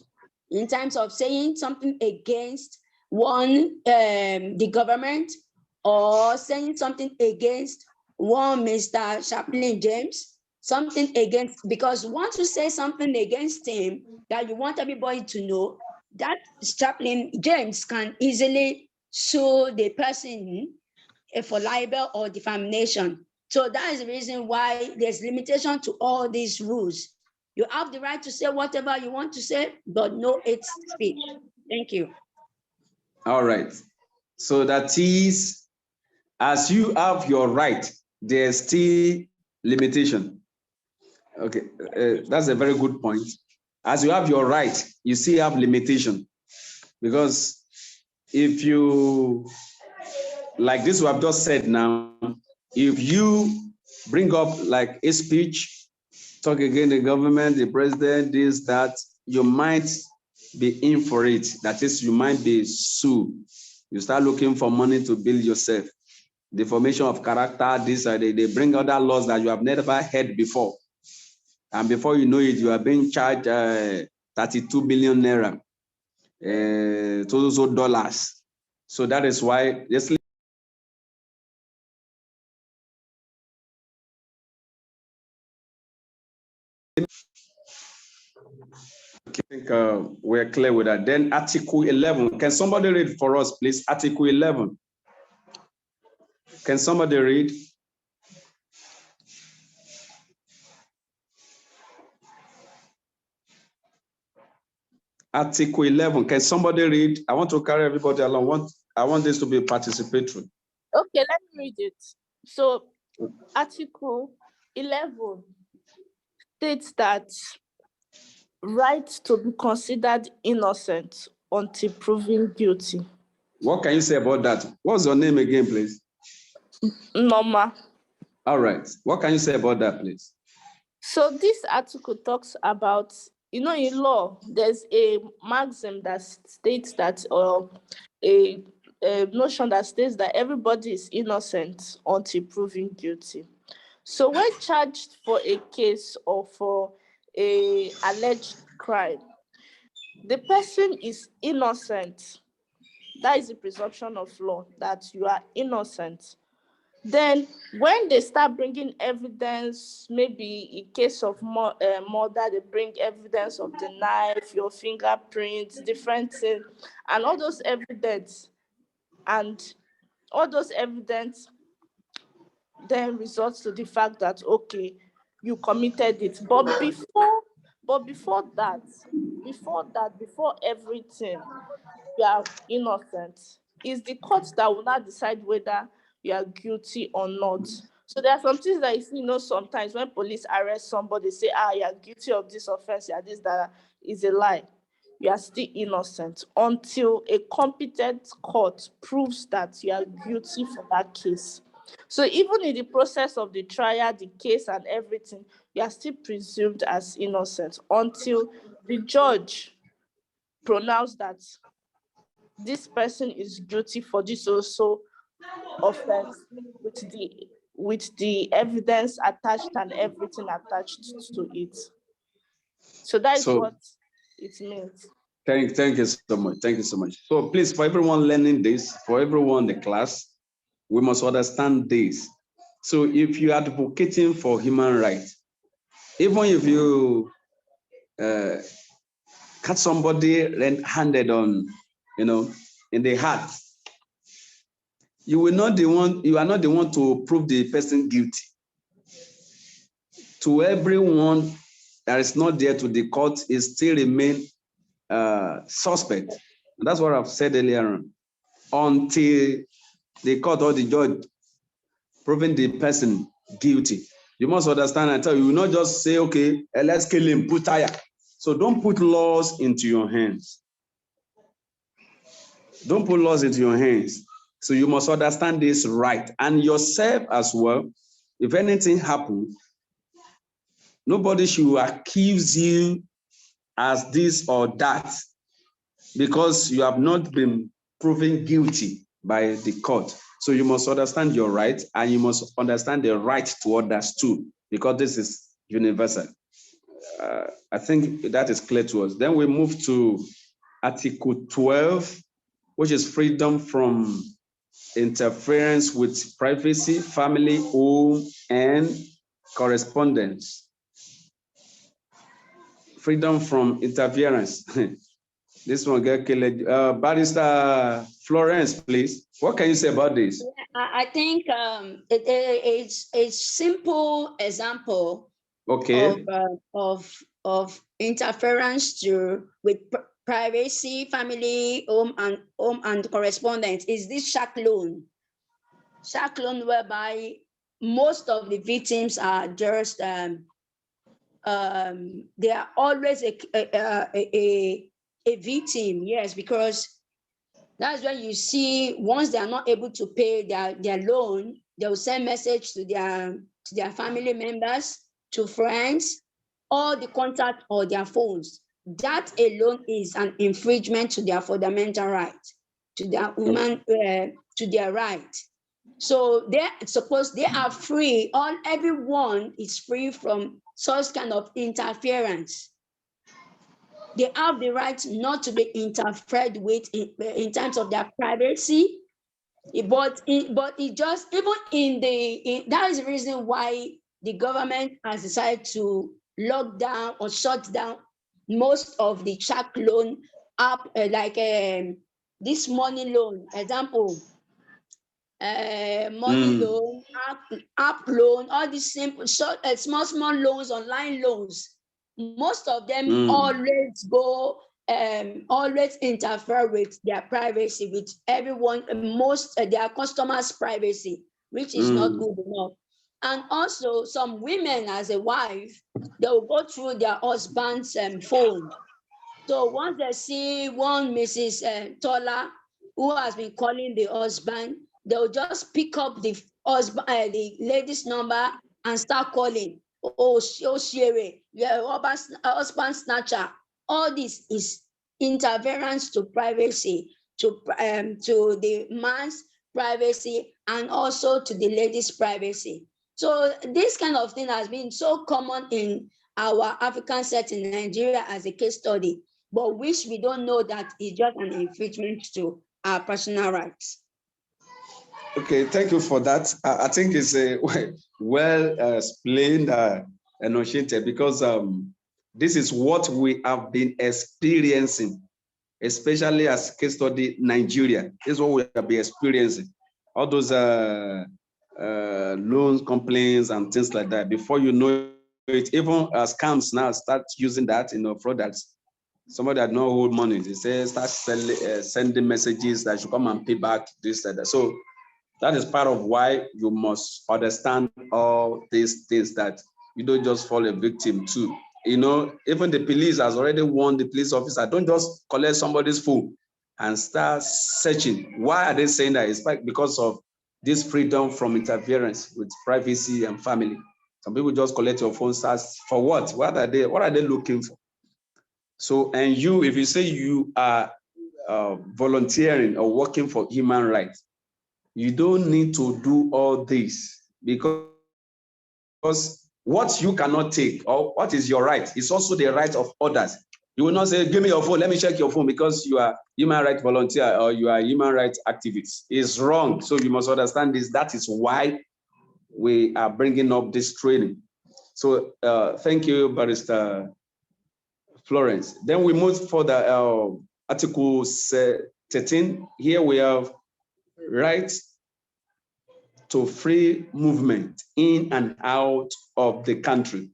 in terms of saying something against the government, or saying something against Mr. Chaplain James, something against, because once you say something against him that you want everybody to know, that Chaplain James can easily sue the person for libel or defamation. So that is the reason why there's limitation to all these rules. You have the right to say whatever you want to say, but no hate speech. Thank you. All right. So that is, as you have your right, there's still limitation. Okay, that's a very good point. As you have your right, you still have limitation. Because if you, like this we have just said now, if you bring up like a speech, talk against the government, the president, this, that, you might be in for it. That is, you might be sued. You start looking for money to build yourself. The formation of character, this, they bring other laws that you have never heard before. And before you know it, you are being charged 32 billion naira, dollars. So that is why this. I think we're clear with that. Then Article 11. Can somebody read for us, please? Article 11. Can somebody read? Article 11. Can somebody read? I want to carry everybody along. I want this to be participatory. Okay, let me read it. So Article 11 states that right to be considered innocent until proven guilty. What can you say about that? What's your name again, please? Norma. All right. What can you say about that, please? So this article talks about, in law, there's a maxim that states that, a notion that states that everybody is innocent until proven guilty. So when charged for a case or for a alleged crime, the person is innocent. That is the presumption of law, that you are innocent. Then when they start bringing evidence, maybe in case of murder, they bring evidence of the knife, your fingerprints, different things, and all those evidence then results to the fact that, okay, you committed it. But before everything, you are innocent. It's the court that will not decide whether you are guilty or not. So there are some things that sometimes when police arrest somebody, say, you are guilty of this offense, you are this, that is a lie. You are still innocent until a competent court proves that you are guilty for that case. So even in the process of the trial, the case and everything, you are still presumed as innocent until the judge pronounced that this person is guilty for this also offense with the evidence attached and everything attached to it. So that is what it means. Thank you so much. Thank you so much. So please, for everyone learning this, for everyone in the class, we must understand this. So if you are advocating for human rights, even if you cut somebody red-handed on, in the heart, you are not the one to prove the person guilty. To everyone that is not there to the court, is still remain suspect. And that's what I've said earlier on. Until the court or the judge proving the person guilty. You must understand and tell you will not just say, okay, let's kill him, put tire. So don't put laws into your hands. Don't put laws into your hands. So you must understand this right. And yourself as well, if anything happens, nobody should accuse you as this or that because you have not been proven guilty by the court. So you must understand your right, and you must understand the right to others too, because this is universal. I think that is clear to us. Then we move to Article 12, which is freedom from interference with privacy, family, home, and correspondence. Freedom from interference. This one get killed. Barrister Florence, please. What can you say about this? I think it's a simple example of interference with privacy, family, home and correspondence. Is this shack loan? Shack loan whereby most of the victims are just they are always a victim, yes, because that's when you see once they are not able to pay their loan, they will send message to their family members, to friends, or the contact or their phones. That alone is an infringement to their fundamental right, to their human, to their right. So they are free. Everyone is free from such kind of interference. They have the right not to be interfered with in terms of their privacy, but it just that is the reason why the government has decided to lock down or shut down most of the shack loan app, like this money loan example, money loan, app loan, all these simple small loans, online loans. Most of them always interfere with their privacy, with everyone, their customers' privacy, which is not good enough. And also some women as a wife, they will go through their husband's phone. So once they see one Mrs. Tola who has been calling the husband, they'll just pick up the lady's number and start calling. Oh, Sherry, your husband snatcher. All this is interference to privacy, to the man's privacy, and also to the lady's privacy. So this kind of thing has been so common in our African setting in Nigeria as a case study, but which we don't know that is just an infringement to our personal rights. Okay, thank you for that. I think it's well explained and enunciated, because this is what we have been experiencing, especially as case study Nigeria. This is what we have been experiencing. All those loan complaints and things like that. Before you know it, even scams now start using that, products. Somebody that no hold money, they say start sending messages that you come and pay back this and that. So that is part of why you must understand all these things, that you don't just fall a victim to. Even the police has already warned the police officer, don't just collect somebody's phone and start searching. Why are they saying that? It's because of this freedom from interference with privacy and family. Some people just collect your phone, for what? What are they looking for? So, and you, if you say you are volunteering or working for human rights, you don't need to do all this, because what you cannot take, or what is your right, is also the right of others. You will not say, give me your phone, let me check your phone, because you are human rights volunteer or you are human rights activist. It's wrong. So you must understand this. That is why we are bringing up this training. So thank you, Barrister Florence. Then we move further. Article 13. Here we have rights to free movement in and out of the country.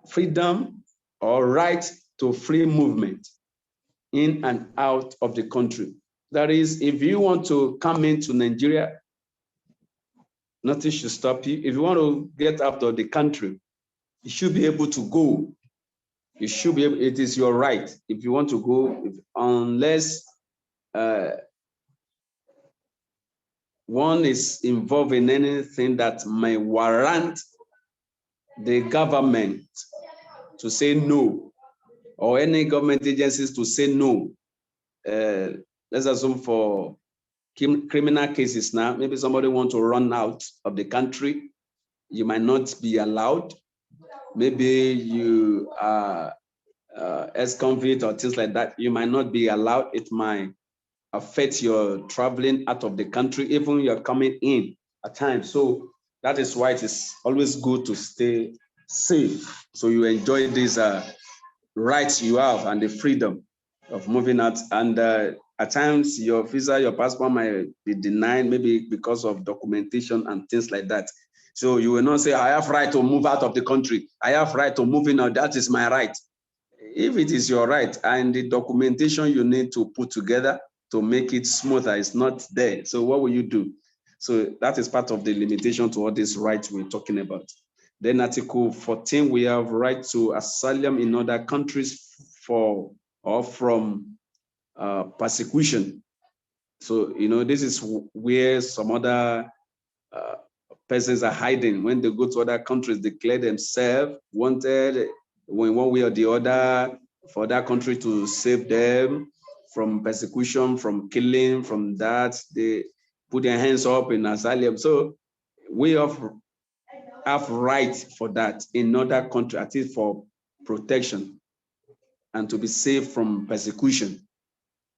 Freedom or right to free movement in and out of the country. That is, if you want to come into Nigeria, nothing should stop you. If you want to get out of the country, you should be able to go. You should be able, it is your right if you want to go, unless one is involved in anything that may warrant the government to say no, or any government agencies to say no. Let's assume for criminal cases now, maybe somebody wants to run out of the country, you might not be allowed. Maybe you are ex-convict or things like that, you might not be allowed. It might affect your traveling out of the country, even you're coming in at times. So that is why it is always good to stay safe, so you enjoy these rights you have and the freedom of moving out. And at times your visa, your passport might be denied, maybe because of documentation and things like that. So you will not say, I have right to move out of the country, I have right to move in, or that is my right. If it is your right and the documentation you need to put together to make it smoother is not there, so what will you do? So that is part of the limitation to all these rights we're talking about. Then Article 14, we have right to asylum in other countries for or from persecution. So, this is where some other persons are hiding. When they go to other countries, declare themselves wanted in one way or the other for that country to save them from persecution, from killing, from that. They put their hands up in asylum. So we have right for that in other countries, at least for protection and to be safe from persecution,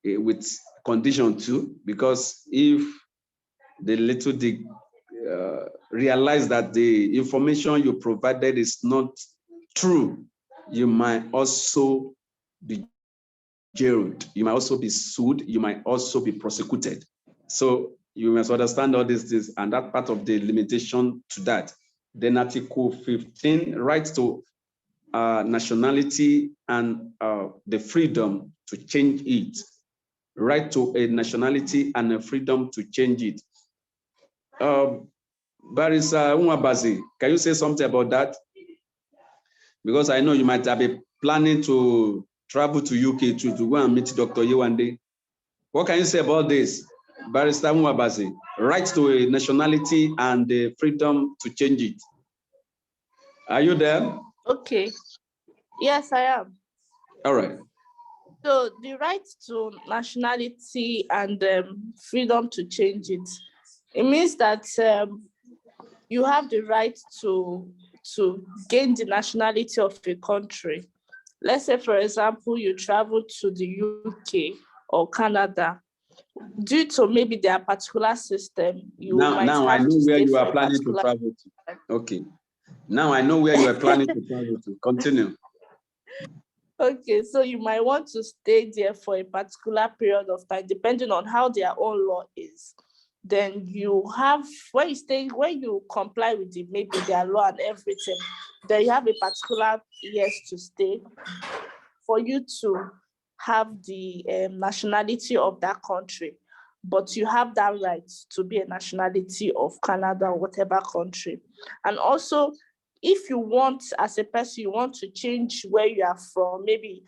with condition too, because if the little realize that the information you provided is not true, you might also be jailed, you might also be sued, you might also be prosecuted. So you must understand all these things, and that part of the limitation to that. Then Article 15, right to nationality and the freedom to change it. Right to a nationality and a freedom to change it. Barrister Unwabazi, can you say something about that? Because I know you might have been planning to travel to UK to go and meet Dr. Yewande. What can you say about this, Barrister Unwabazi? Right to a nationality and the freedom to change it. Are you there? Okay. Yes, I am. All right. So the right to nationality and freedom to change it, it means that you have the right to gain the nationality of a country. Let's say, for example, you travel to the UK or Canada. due to maybe their particular system, you might now I have know to where stay you for are a planning to particular. travel to. Okay. Now I know where you are planning to travel to. Continue. Okay, so you might want to stay there for a particular period of time, depending on how their own law is. Then you have, when you comply with maybe their law and everything, then you have a particular years to stay for you to have the nationality of that country. But you have that right to be a nationality of Canada or whatever country. And also, if you want, as a person, you want to change where you are from, maybe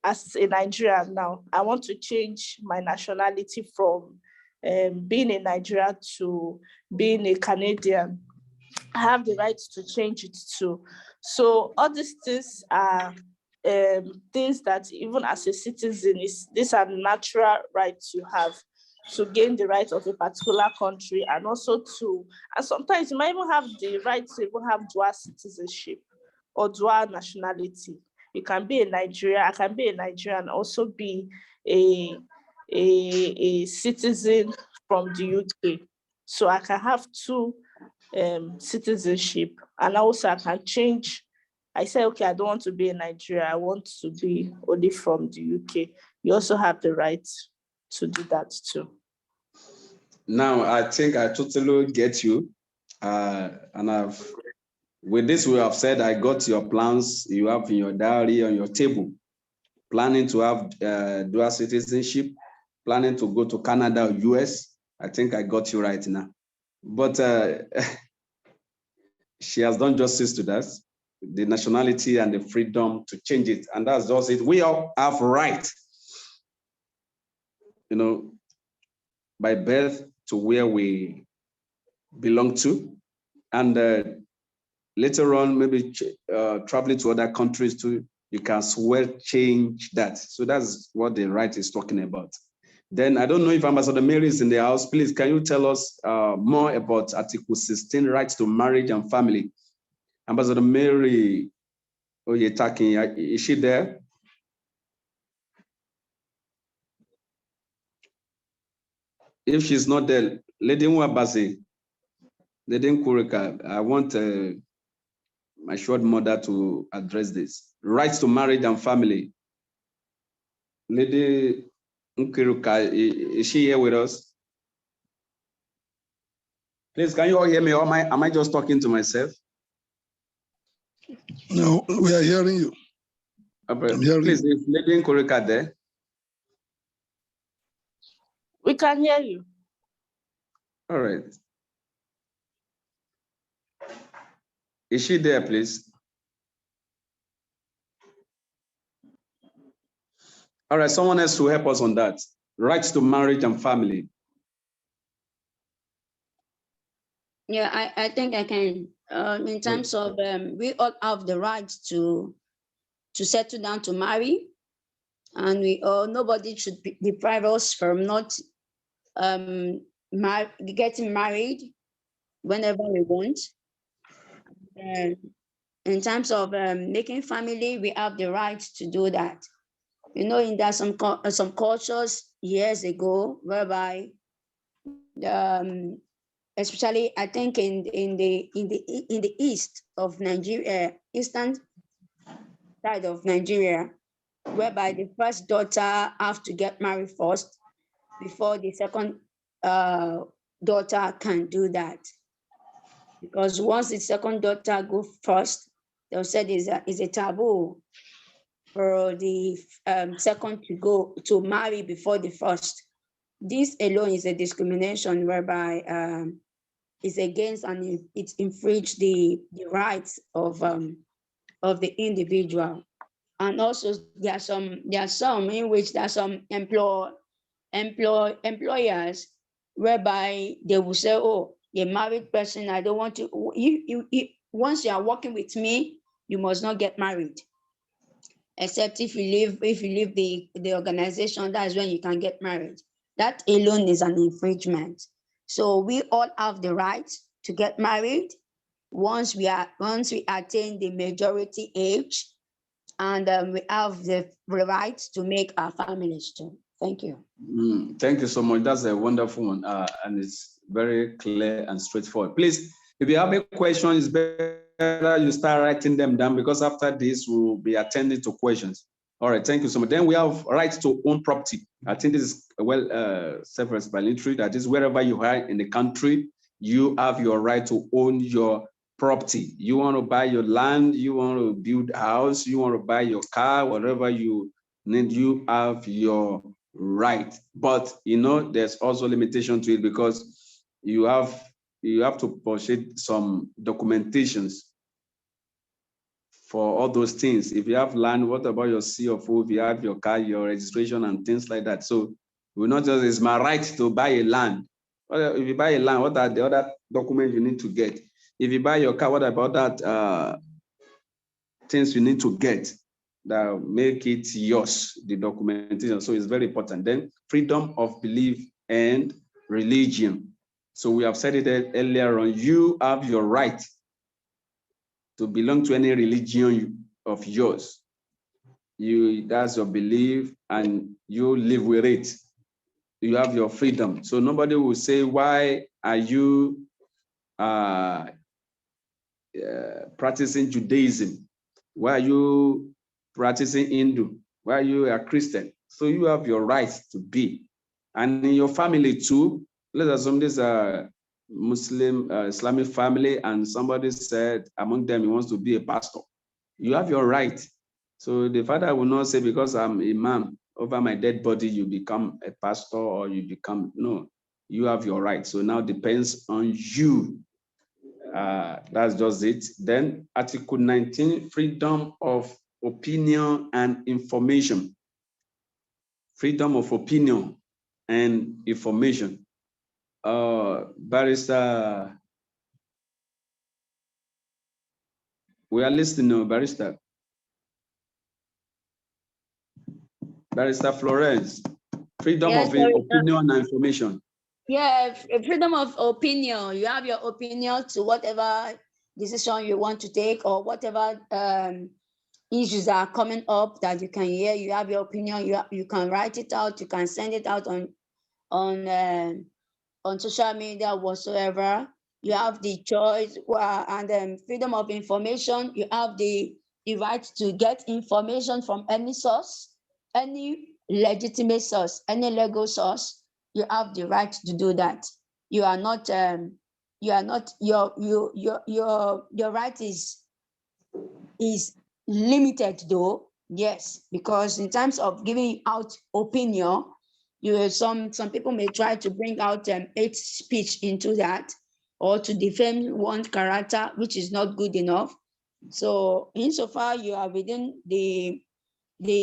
as a Nigerian now, I want to change my nationality from being a Nigerian to being a Canadian. I have the right to change it too. So all these things are things that even as a citizen, these are natural rights you have to gain the right of a particular country, and also and sometimes you might even have the right to even have dual citizenship or dual nationality. You can be a Nigerian, I can be a Nigerian, also be a citizen from the UK. So I can have two citizenship, and also I can change. I say, okay, I don't want to be in Nigeria, I want to be only from the UK. You also have the right to do that too. Now, I think I totally get you. And with this, we have said, I got your plans you have in your diary on your table. Planning to have dual citizenship, planning to go to Canada or US. I think I got you right now. But she has done justice to that, the nationality and the freedom to change it. And that's just it. We all have right, by birth to where we belong to. And later on, maybe traveling to other countries too, you can as well change that. So that's what the right is talking about. Then I don't know if Ambassador Mary is in the house. Please, can you tell us more about Article 16, rights to marriage and family? Ambassador Mary Oyetakin, is she there? If she's not there, Lady Nwabasi, Lady Nkurika, I want my short mother to address this. Rights to marriage and family. Lady Nkurika, is she here with us? Please, can you all hear me, or am I just talking to myself? No, we are hearing you. Okay. Please, is Lady Nkurika there? We can hear you. All right. Is she there, please? All right, someone else to help us on that. Rights to marriage and family. Yeah, I think I can. In terms of we all have the right to settle down to marry, and nobody should deprive us from not getting married whenever we want. In terms of making family, we have the right to do that. There's some cultures years ago whereby especially I think in the east of Nigeria, eastern side of Nigeria, whereby the first daughter have to get married first before the second daughter can do that. Because once the second daughter go first, they'll say is a taboo for the second to go to marry before the first. This alone is a discrimination whereby it's against and it infringes the rights of the individual. And also there are some in which there are some employers whereby they will say, oh, a married person, I don't want to, once you are working with me, you must not get married. Except if you leave the organization, that's when you can get married. That alone is an infringement. So we all have the right to get married once we attain the majority age, and we have the right to make our families too. Thank you. Thank you so much. That's a wonderful one, and it's very clear and straightforward. Please, if you have a question, it's better you start writing them down, because after this, we'll be attending to questions. All right, thank you so much. Then we have right to own property. I think this is self-explanatory. That is, wherever you are in the country, you have your right to own your property. You want to buy your land, you want to build a house, you want to buy your car, whatever you need, you have your right. But there's also limitation to it, because you have to purchase some documentations for all those things. If you have land, what about your CFO? If you have your car, your registration and things like that. So we're not just, it's my right to buy a land. If you buy a land, what are the other documents you need to get? If you buy your car, what about that things you need to get that make it yours, the documentation? So it's very important. Then freedom of belief and religion. So we have said it earlier on, you have your right to belong to any religion of yours. That's your belief and you live with it. You have your freedom. So nobody will say, why are you practicing Judaism? Why are you practicing Hindu? Why are you a Christian? So you have your right to be. And in your family too, let's assume this Muslim, Islamic family, and somebody said among them he wants to be a pastor. You have your right. So the father will not say, because I'm imam, over my dead body, you become a pastor, or you become, no, you have your right. So now depends on you. That's just it. Then Article 19, freedom of opinion and information. Freedom of opinion and information. Barrister, we are listening, Barrister. Barrister Florence, freedom of opinion and information. Yeah, freedom of opinion. You have your opinion to whatever decision you want to take, or whatever issues are coming up that you can hear. You have your opinion. You can write it out. You can send it out on social media whatsoever. You have the choice, and freedom of information. You have the right to get information from any source, any legitimate source, any legal source. You have the right to do that. You are not. Your right is limited, though. Yes, because in terms of giving out opinion, some people may try to bring out hate speech into that, or to defame one's character, which is not good enough. So insofar you are within the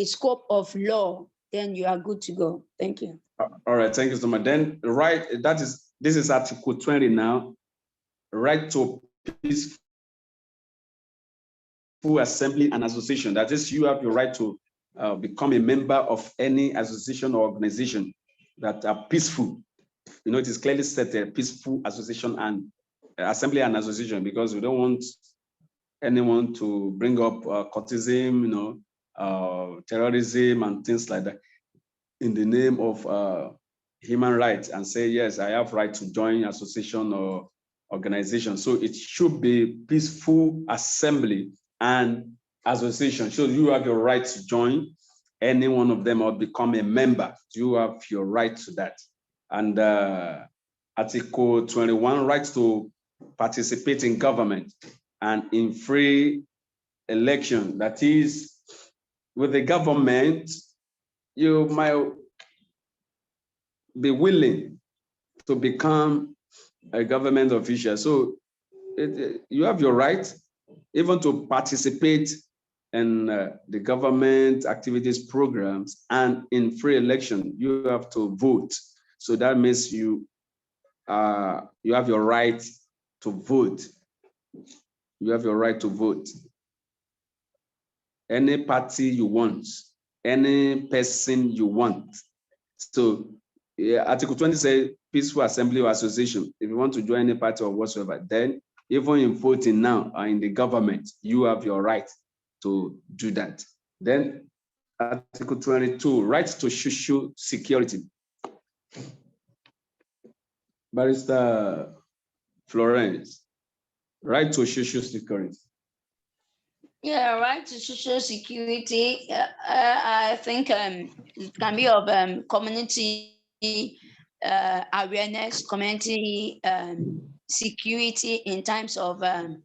scope of law, then you are good to go. Thank you. All right, thank you so much. Then this is Article 20 now. Right to peaceful assembly and association. That is, you have your right to become a member of any association or organization that are peaceful. It is clearly stated, peaceful association and assembly and association, because we don't want anyone to bring up cultism, terrorism and things like that in the name of human rights, and say, yes, I have right to join association or organization. So it should be peaceful assembly and association. So you have your right to join any one of them or become a member. You have your right to that. And Article 21, rights to participate in government and in free election. That is, with the government, you might be willing to become a government official. So you have your right even to participate in the government activities programs, and in free election, you have to vote. So that means you have your right to vote. You have your right to vote. Any party you want, any person you want. So Article 20 says peaceful assembly or association. If you want to join any party or whatsoever, then even in voting now or in the government, you have your right to do that. Then Article 22, right to social security. Barrister Florence, right to social security. Yeah, right to social security. I think it can be of community awareness, community security in terms of it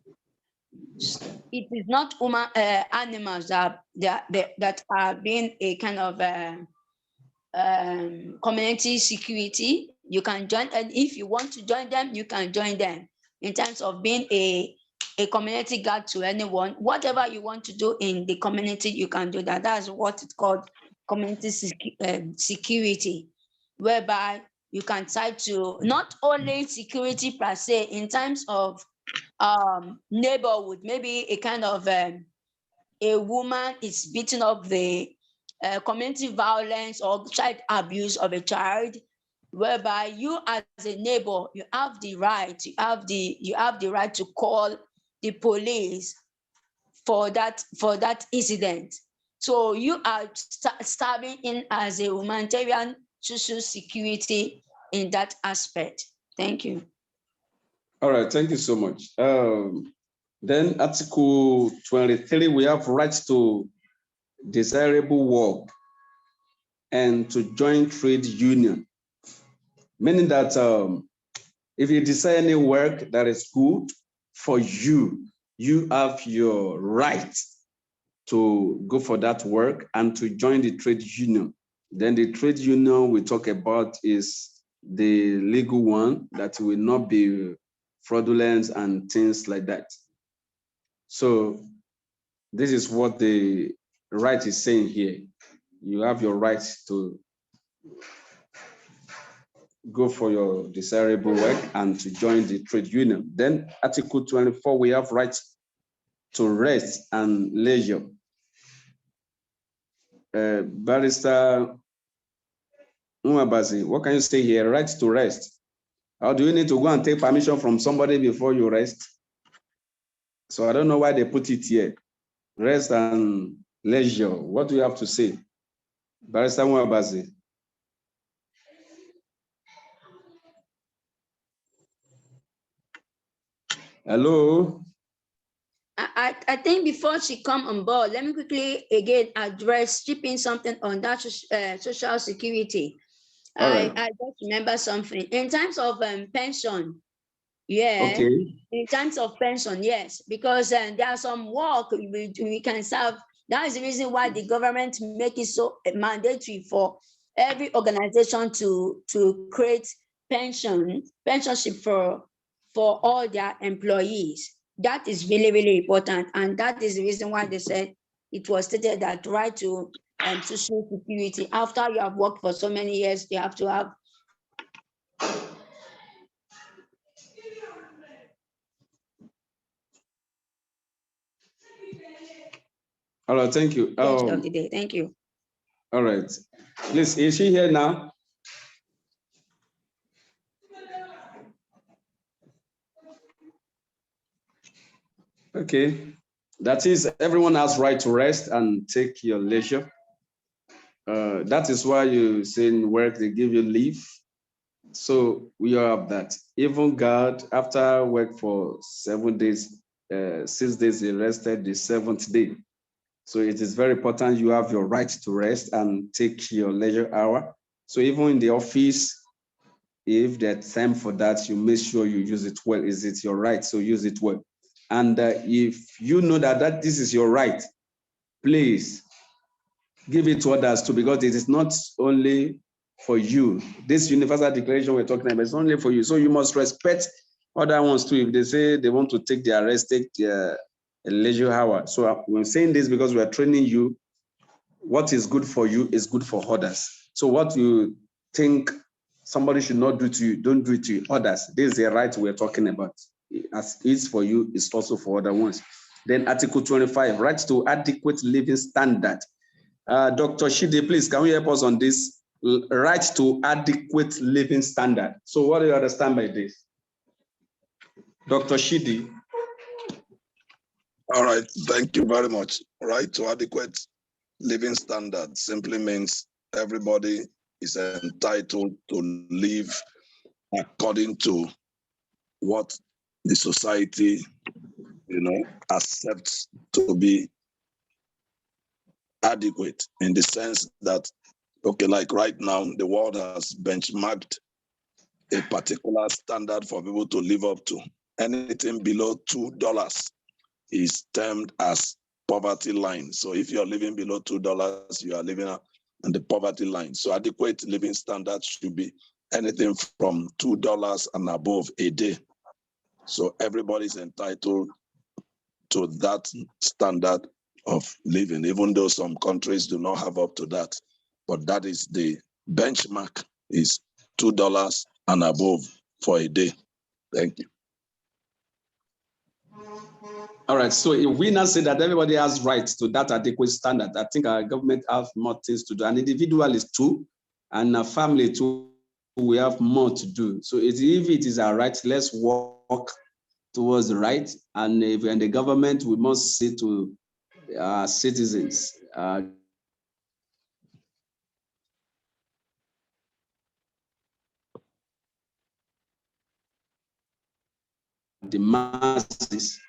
is not human animals that are being a kind of community security. You can join, and if you want to join them, you can join them in terms of being a community guard to anyone. Whatever you want to do in the community, you can do that. That's what it's called, community security, whereby you can try to not only security per se in terms of neighborhood, maybe a kind of a woman is beating up the community violence or child abuse of a child, whereby you as a neighbor, you have the right to call the police for that incident. So you are stepping in as a humanitarian social security in that aspect. Thank you. All right, thank you so much. Then Article 23, we have rights to desirable work and to join trade union, meaning that if you desire any work that is good for you, you have your right to go for that work and to join the trade union. Then the trade union we talk about is the legal one that will not be fraudulent and things like that. So this is what the right is saying here. You have your right to go for your desirable work and to join the trade union. Then Article 24, we have rights to rest and leisure. Barrister Mwabazi, what can you say here? Right to rest. Or do you need to go and take permission from somebody before you rest? So I don't know why they put it here. Rest and leisure. What do you have to say? Barrister Mwabazi. Hello? I think before she come on board, let me quickly again address stripping something on that social security. Right. I just remember something in terms of pension. Yeah. Okay. In terms of pension, yes, because there are some work we can serve. That is the reason why the government make it so mandatory for every organization to create pensionship for all their employees. That is really, really important. And that is the reason why they said it was stated that right to social security, after you have worked for so many years, you have to have. All right, thank you. Of the day. Thank you. All right. Please, is she here now? Okay. That is, everyone has right to rest and take your leisure. That is why you say in work, they give you leave. So we all have that. Even God, after work for 7 days, 6 days, he rested the 7th day. So it is very important you have your right to rest and take your leisure hour. So even in the office, if there's time for that, you make sure you use it well. Is it your right? So use it well. And if you know that this is your right, please give it to others too, because it is not only for you. This universal declaration we're talking about is only for you. So you must respect other ones too. If they say they want to take their rest, take their leisure hour. So we're saying this because we're training you. What is good for you is good for others. So what you think somebody should not do to you, don't do it to others. This is the right we're talking about. As it's for you, it's also for other ones. Then Article 25, rights to adequate living standard. Dr. Shide, please, can you help us on this? Right to adequate living standard. So what do you understand by this? Dr. Shide. All right, thank you very much. Right to adequate living standard simply means everybody is entitled to live according to what the society, accepts to be adequate, in the sense that, okay, like right now, the world has benchmarked a particular standard for people to live up to. Anything below $2 is termed as poverty line. So if you're living below $2, you are living on the poverty line. So adequate living standards should be anything from $2 and above a day. So everybody's entitled to that standard of living, even though some countries do not have up to that. But that is the benchmark, is $2 and above for a day. Thank you. All right, so if we now say that everybody has rights to that adequate standard, I think our government have more things to do. An individual is too, and a family too, we have more to do. So if it is our right, let's work towards the right. And if we're in the government, we must say to our citizens, the masses,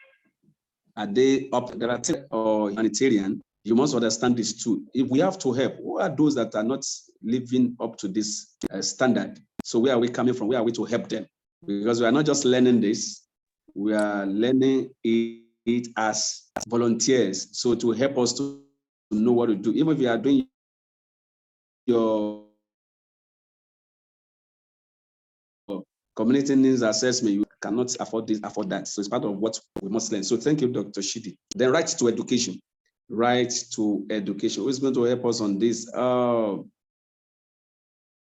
are they up or humanitarian? You must understand this too. If we have to help, who are those that are not living up to this standard? So where are we coming from? Where are we to help them? Because we are not just learning this, we are learning it as volunteers. So to help us to know what to do, even if you are doing your community needs assessment, you cannot afford this, afford that. So it's part of what we must learn. So thank you, Dr. Shidi. Then right to education. Right to education. Who's going to help us on this?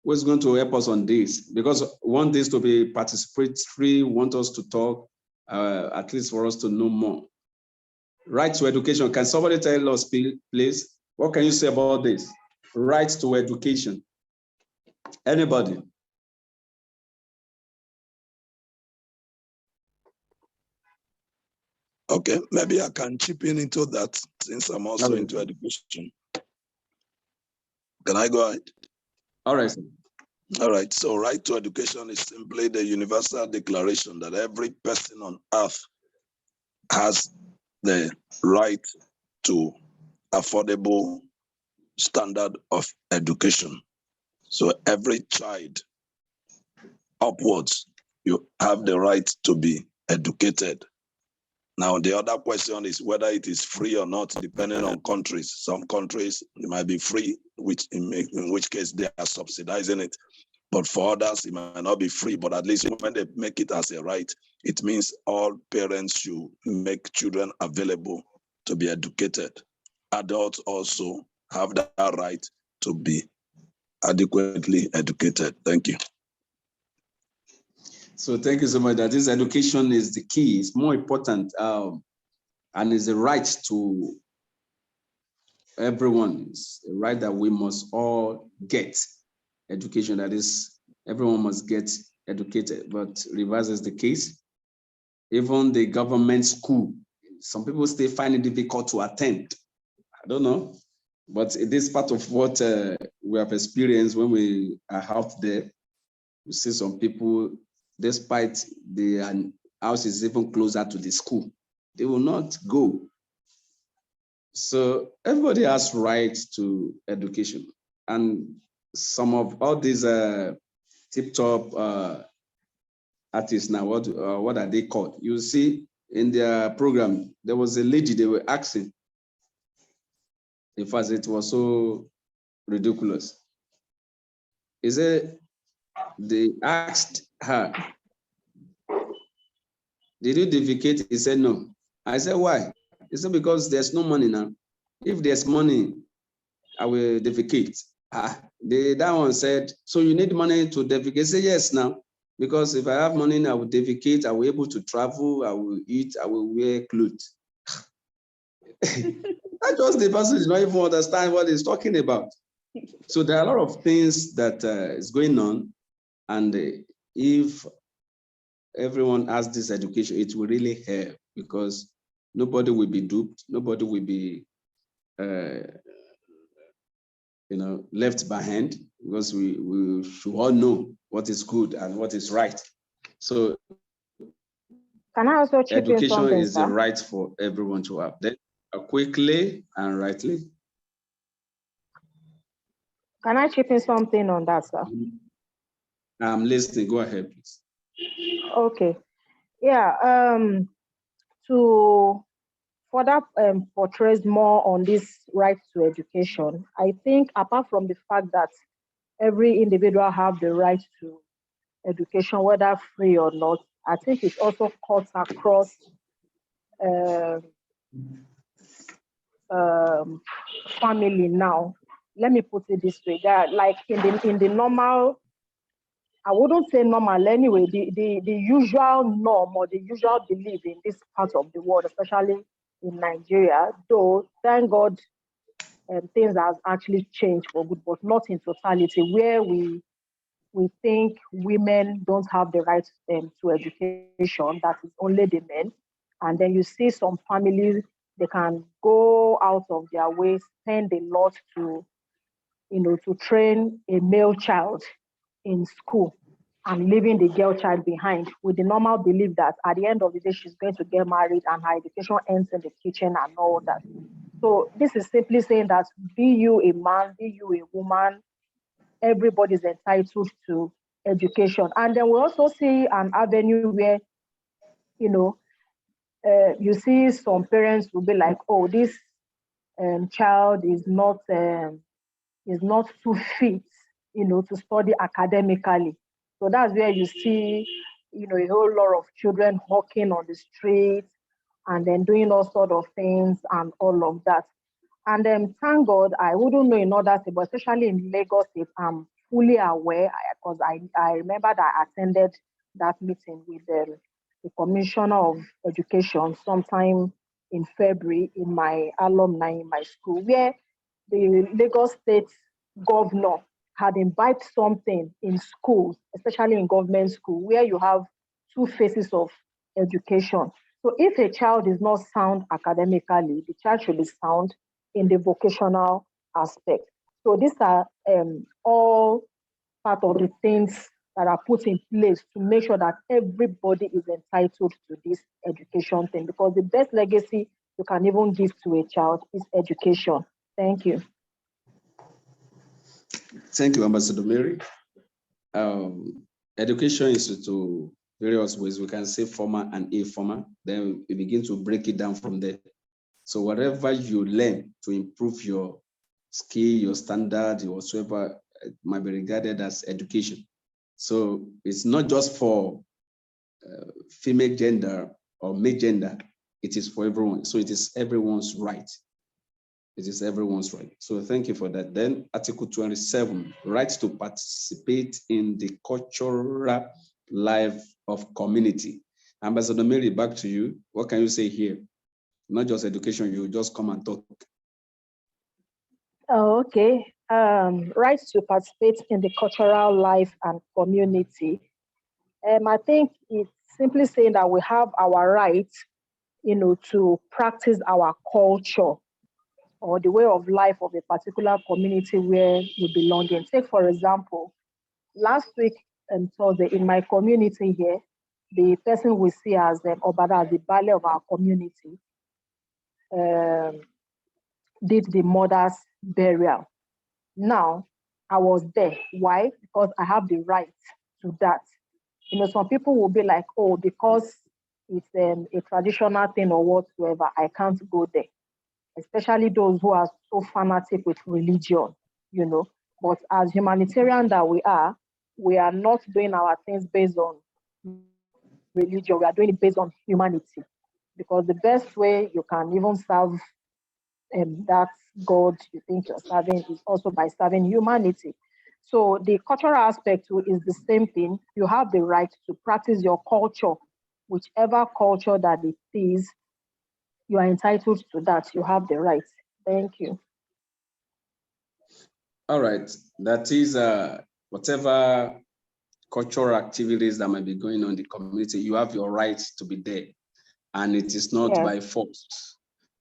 Who's going to help us on this? Because we want this to be participatory, want us to talk, at least for us to know more. Right to education. Can somebody tell us, please? What can you say about this? Right to education. Anybody? Okay, maybe I can chip in into that, since I'm also into education. Can I go ahead? All right. All right, so right to education is simply the universal declaration that every person on earth has the right to affordable standard of education. So every child upwards, you have the right to be educated. Now, the other question is whether it is free or not, depending on countries. Some countries, it might be free, in which case they are subsidizing it. But for others, it might not be free, but at least when they make it as a right, it means all parents should make children available to be educated. Adults also have that right to be adequately educated. Thank you. So thank you so much. That this education is the key. It's more important, and is the right to everyone. It's a right that we must all get education. That is, everyone must get educated. But reverse is the case. Even the government school, some people still find it difficult to attend. I don't know, but it is part of what we have experienced when we are out there. You see some people, despite the house is even closer to the school, they will not go. So everybody has right to education. And some of all these tip-top artists now, what are they called? You see in their program, there was a lady they were asking. In fact, it was so ridiculous. Is it, they asked her, did you defecate? He said, no. I said, why? He said, because there's no money now. If there's money, I will defecate. That one said, so you need money to defecate? He said, yes, now. Because if I have money, I will defecate, I will be able to travel, I will eat, I will wear clothes. That just the person does not even understand what he's talking about. So there are a lot of things that is going on. And if everyone has this education, it will really help, because nobody will be duped, nobody will be left behind, because we should all know what is good and what is right. So can I also chip in education something, is sir? the right for everyone to have. Then quickly and rightly. Can I chip in something on that, sir? I'm listening. Go ahead, please. Okay. Yeah. To further portrays more on this right to education, I think apart from the fact that every individual have the right to education, whether free or not, I think it also cuts across family now. Let me put it this way: that like in the normal, I wouldn't say normal anyway, the usual norm or the usual belief in this part of the world, especially in Nigeria, though thank God things have actually changed for good, but not in totality, where we think women don't have the right to education, that is only the men. And then you see some families, they can go out of their way, spend a lot to, to train a male child in school and leaving the girl child behind with the normal belief that at the end of the day, she's going to get married and her education ends in the kitchen and all that. So this is simply saying that be you a man, be you a woman, everybody's entitled to education. And then we also see an avenue where, you see some parents will be like, oh, this child is not too fit, to study academically. So that's where you see, a whole lot of children hawking on the streets and then doing all sort of things and all of that. And then thank God, I wouldn't know in other states, but especially in Lagos State, I'm fully aware because I remember that I attended that meeting with the Commissioner of Education sometime in February in my alumni in my school, where the Lagos State governor had imbibed something in schools, especially in government school, where you have two phases of education. So if a child is not sound academically, the child should be sound in the vocational aspect. So these are all part of the things that are put in place to make sure that everybody is entitled to this education thing, because the best legacy you can even give to a child is education. Thank you. Thank you, Ambassador Mary. Education is to various ways. We can say formal and informal. Then we begin to break it down from there. So whatever you learn to improve your skill, your standard, whatsoever, might be regarded as education. So it's not just for female gender or male gender, it is for everyone. So it is everyone's right. It is everyone's right. So thank you for that. Then Article 27, right to participate in the cultural life of community. Ambassador Mary, back to you. What can you say here? Not just education, you just come and talk. Oh, okay. Right to participate in the cultural life and community. I think it's simply saying that we have our right, to practice our culture or the way of life of a particular community where we belong in. Take, for example, last week and Thursday in my community here, the person we see as Obada, as the ballet of our community, did the mother's burial. Now, I was there. Why? Because I have the right to that. Some people will be like, oh, because it's a traditional thing or whatsoever, I can't go there. Especially those who are so fanatic with religion, But as humanitarian that we are not doing our things based on religion. We are doing it based on humanity. Because the best way you can even serve that God you think you're serving is also by serving humanity. So the cultural aspect too is the same thing. You have the right to practice your culture, whichever culture that it is. You are entitled to that. You have the right. Thank you. All right. That is whatever cultural activities that might be going on in the community, you have your right to be there. And it is not by force.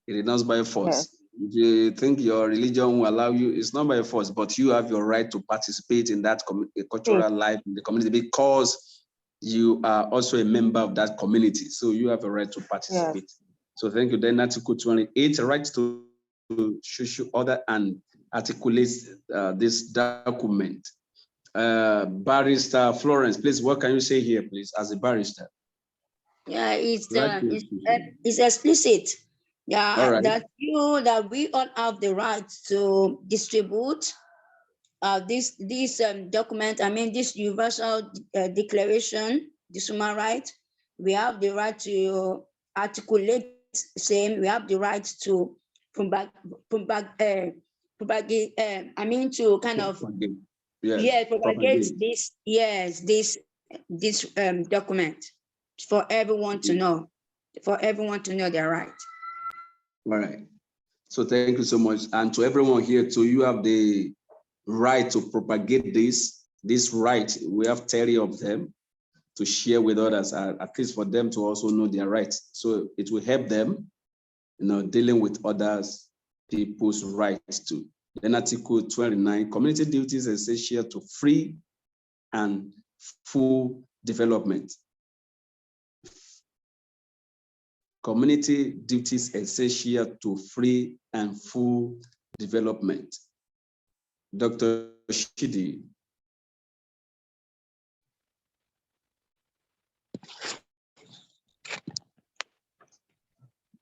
It is not by force. you think your religion will allow you, it's not by force, but you have your right to participate in that cultural life in the community because you are also a member of that community. So you have a right to participate. Yes. So thank you. Then Article 28, right to order and articulate this document. Barrister Florence, please, what can you say here, please, as a barrister? Yeah, it's explicit. Yeah, right. that we all have the right to distribute this document. I mean, this universal declaration, this human right. We have the right to articulate same. We have the right to propagate. I mean, to kind of propagate this. Yes, this document for everyone to know. For everyone to know their right. All right. So thank you so much. And to everyone here too, you have the right to propagate this right. We have 30 of them to share with others, at least for them to also know their rights. So it will help them, dealing with others, people's rights too. Then Article 29, community duties essential to free and full development. Community duties essential to free and full development. Dr. Shidi.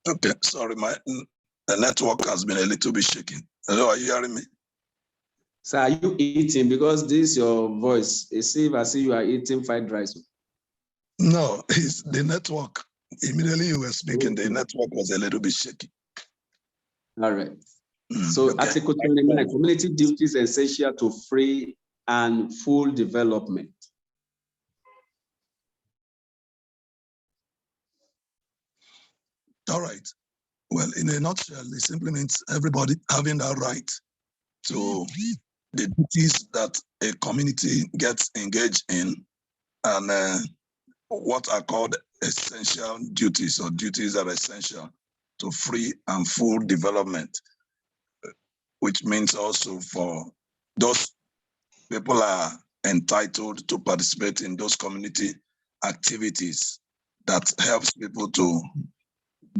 Okay, sorry, the network has been a little bit shaking. Hello, are you hearing me? So are you eating? Because this is your voice. It seems as if you are eating fried rice. No, it's the network. Immediately you were speaking, the network was a little bit shaky. All right. So okay. Article 29, community duties essential to free and full development. All right. Well, in a nutshell, it simply means everybody having that right to the duties that a community gets engaged in, and what are called essential duties, or duties that are essential to free and full development, which means also for those people are entitled to participate in those community activities that helps people to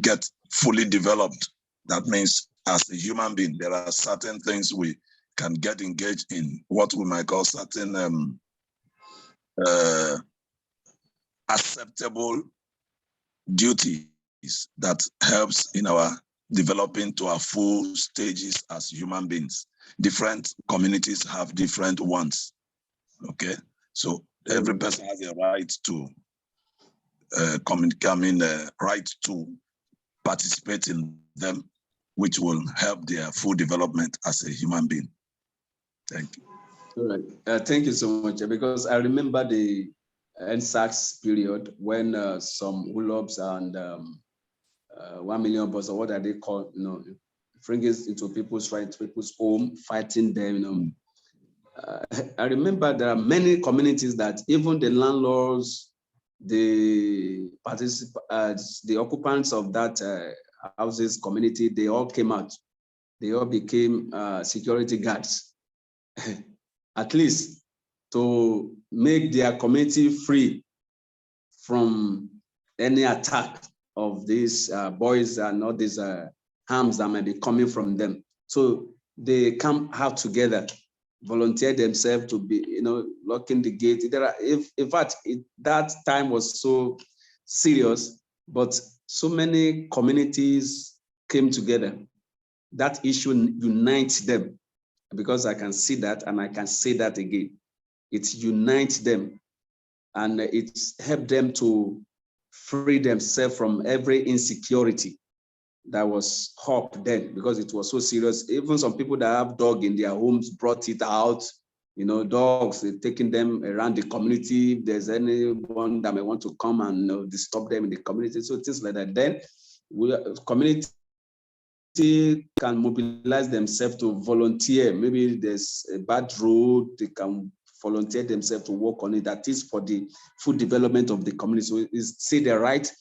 get fully developed. That means as a human being, there are certain things we can get engaged in, what we might call certain acceptable duties that helps in our developing to our full stages as human beings. Different communities have different ones, okay? So every person has a right to right to participate in them, which will help their full development as a human being. Thank you. All right, thank you so much, because I remember the NSACS period when some ULOBs and 1 million boys, or what are they called, bring it into people's rights, people's home, fighting them, I remember there are many communities that even the landlords, the participants, the occupants of that houses community, they all came out. They all became security guards, at least to make their community free from any attack of these boys and all these harms that might be coming from them. So they come out together, volunteer themselves to be, locking the gate. In fact, that time was so serious, but so many communities came together. That issue unites them, because I can see that and I can say that again. It unites them and it's helped them to free themselves from every insecurity that was up then, because it was so serious. Even some people that have dog in their homes brought it out, dogs, they're taking them around the community. If there's anyone that may want to come and disturb them in the community, so things like that. Then community can mobilize themselves to volunteer. Maybe there's a bad road, they can volunteer themselves to work on it. That is for the full development of the community. So it's the right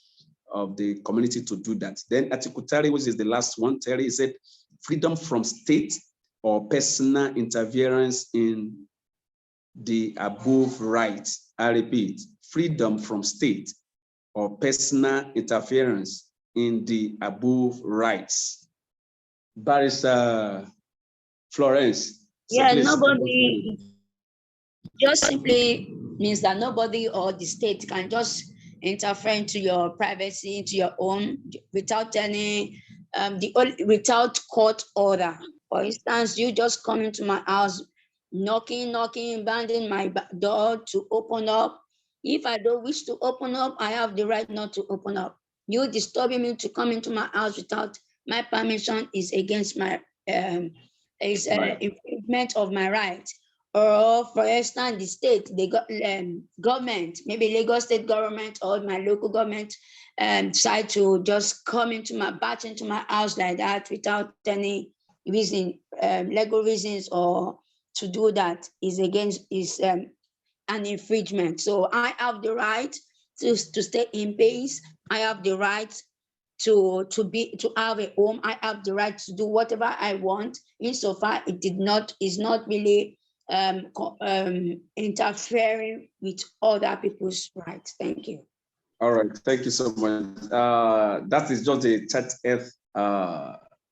of the community to do that. Then Article 30, which is the last one, 30, it said freedom from state or personal interference in the above rights. I repeat, freedom from state or personal interference in the above rights. Barrister Florence. Yeah, please. nobody, just simply means that nobody or the state can just interfere into your privacy, into your own, without any, without court order. For instance, you just come into my house, knocking, banging my door to open up. If I don't wish to open up, I have the right not to open up. You disturbing me to come into my house without my permission is against my, infringement of my right. Or for instance, the state, they got government, maybe Lagos state government or my local government, decide to just come batch into my house like that without any reason, legal reasons, or to do that is an infringement. So I have the right to stay in peace. I have the right to have a home. I have the right to do whatever I want, insofar it is not really interfering with other people's rights. Thank you. All right, thank you so much. That is just the 30th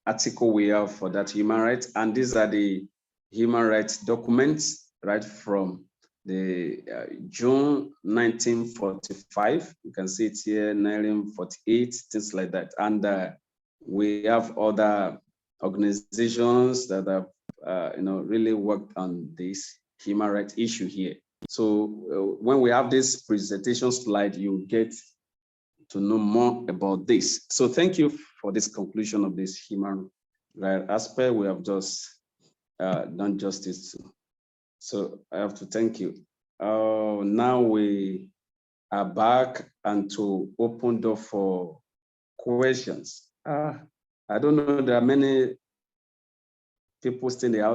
article we have for that human rights, and these are the human rights documents, right, from the June 1945. You can see it here, 1948, things like that. And we have other organizations that have really worked on this human rights issue here. So when we have this presentation slide, you get to know more about this. So thank you for this conclusion of this human rights aspect. We have just done justice to. So I have to thank you. Now we are back and to open door for questions. I don't know, there are many people still in the house.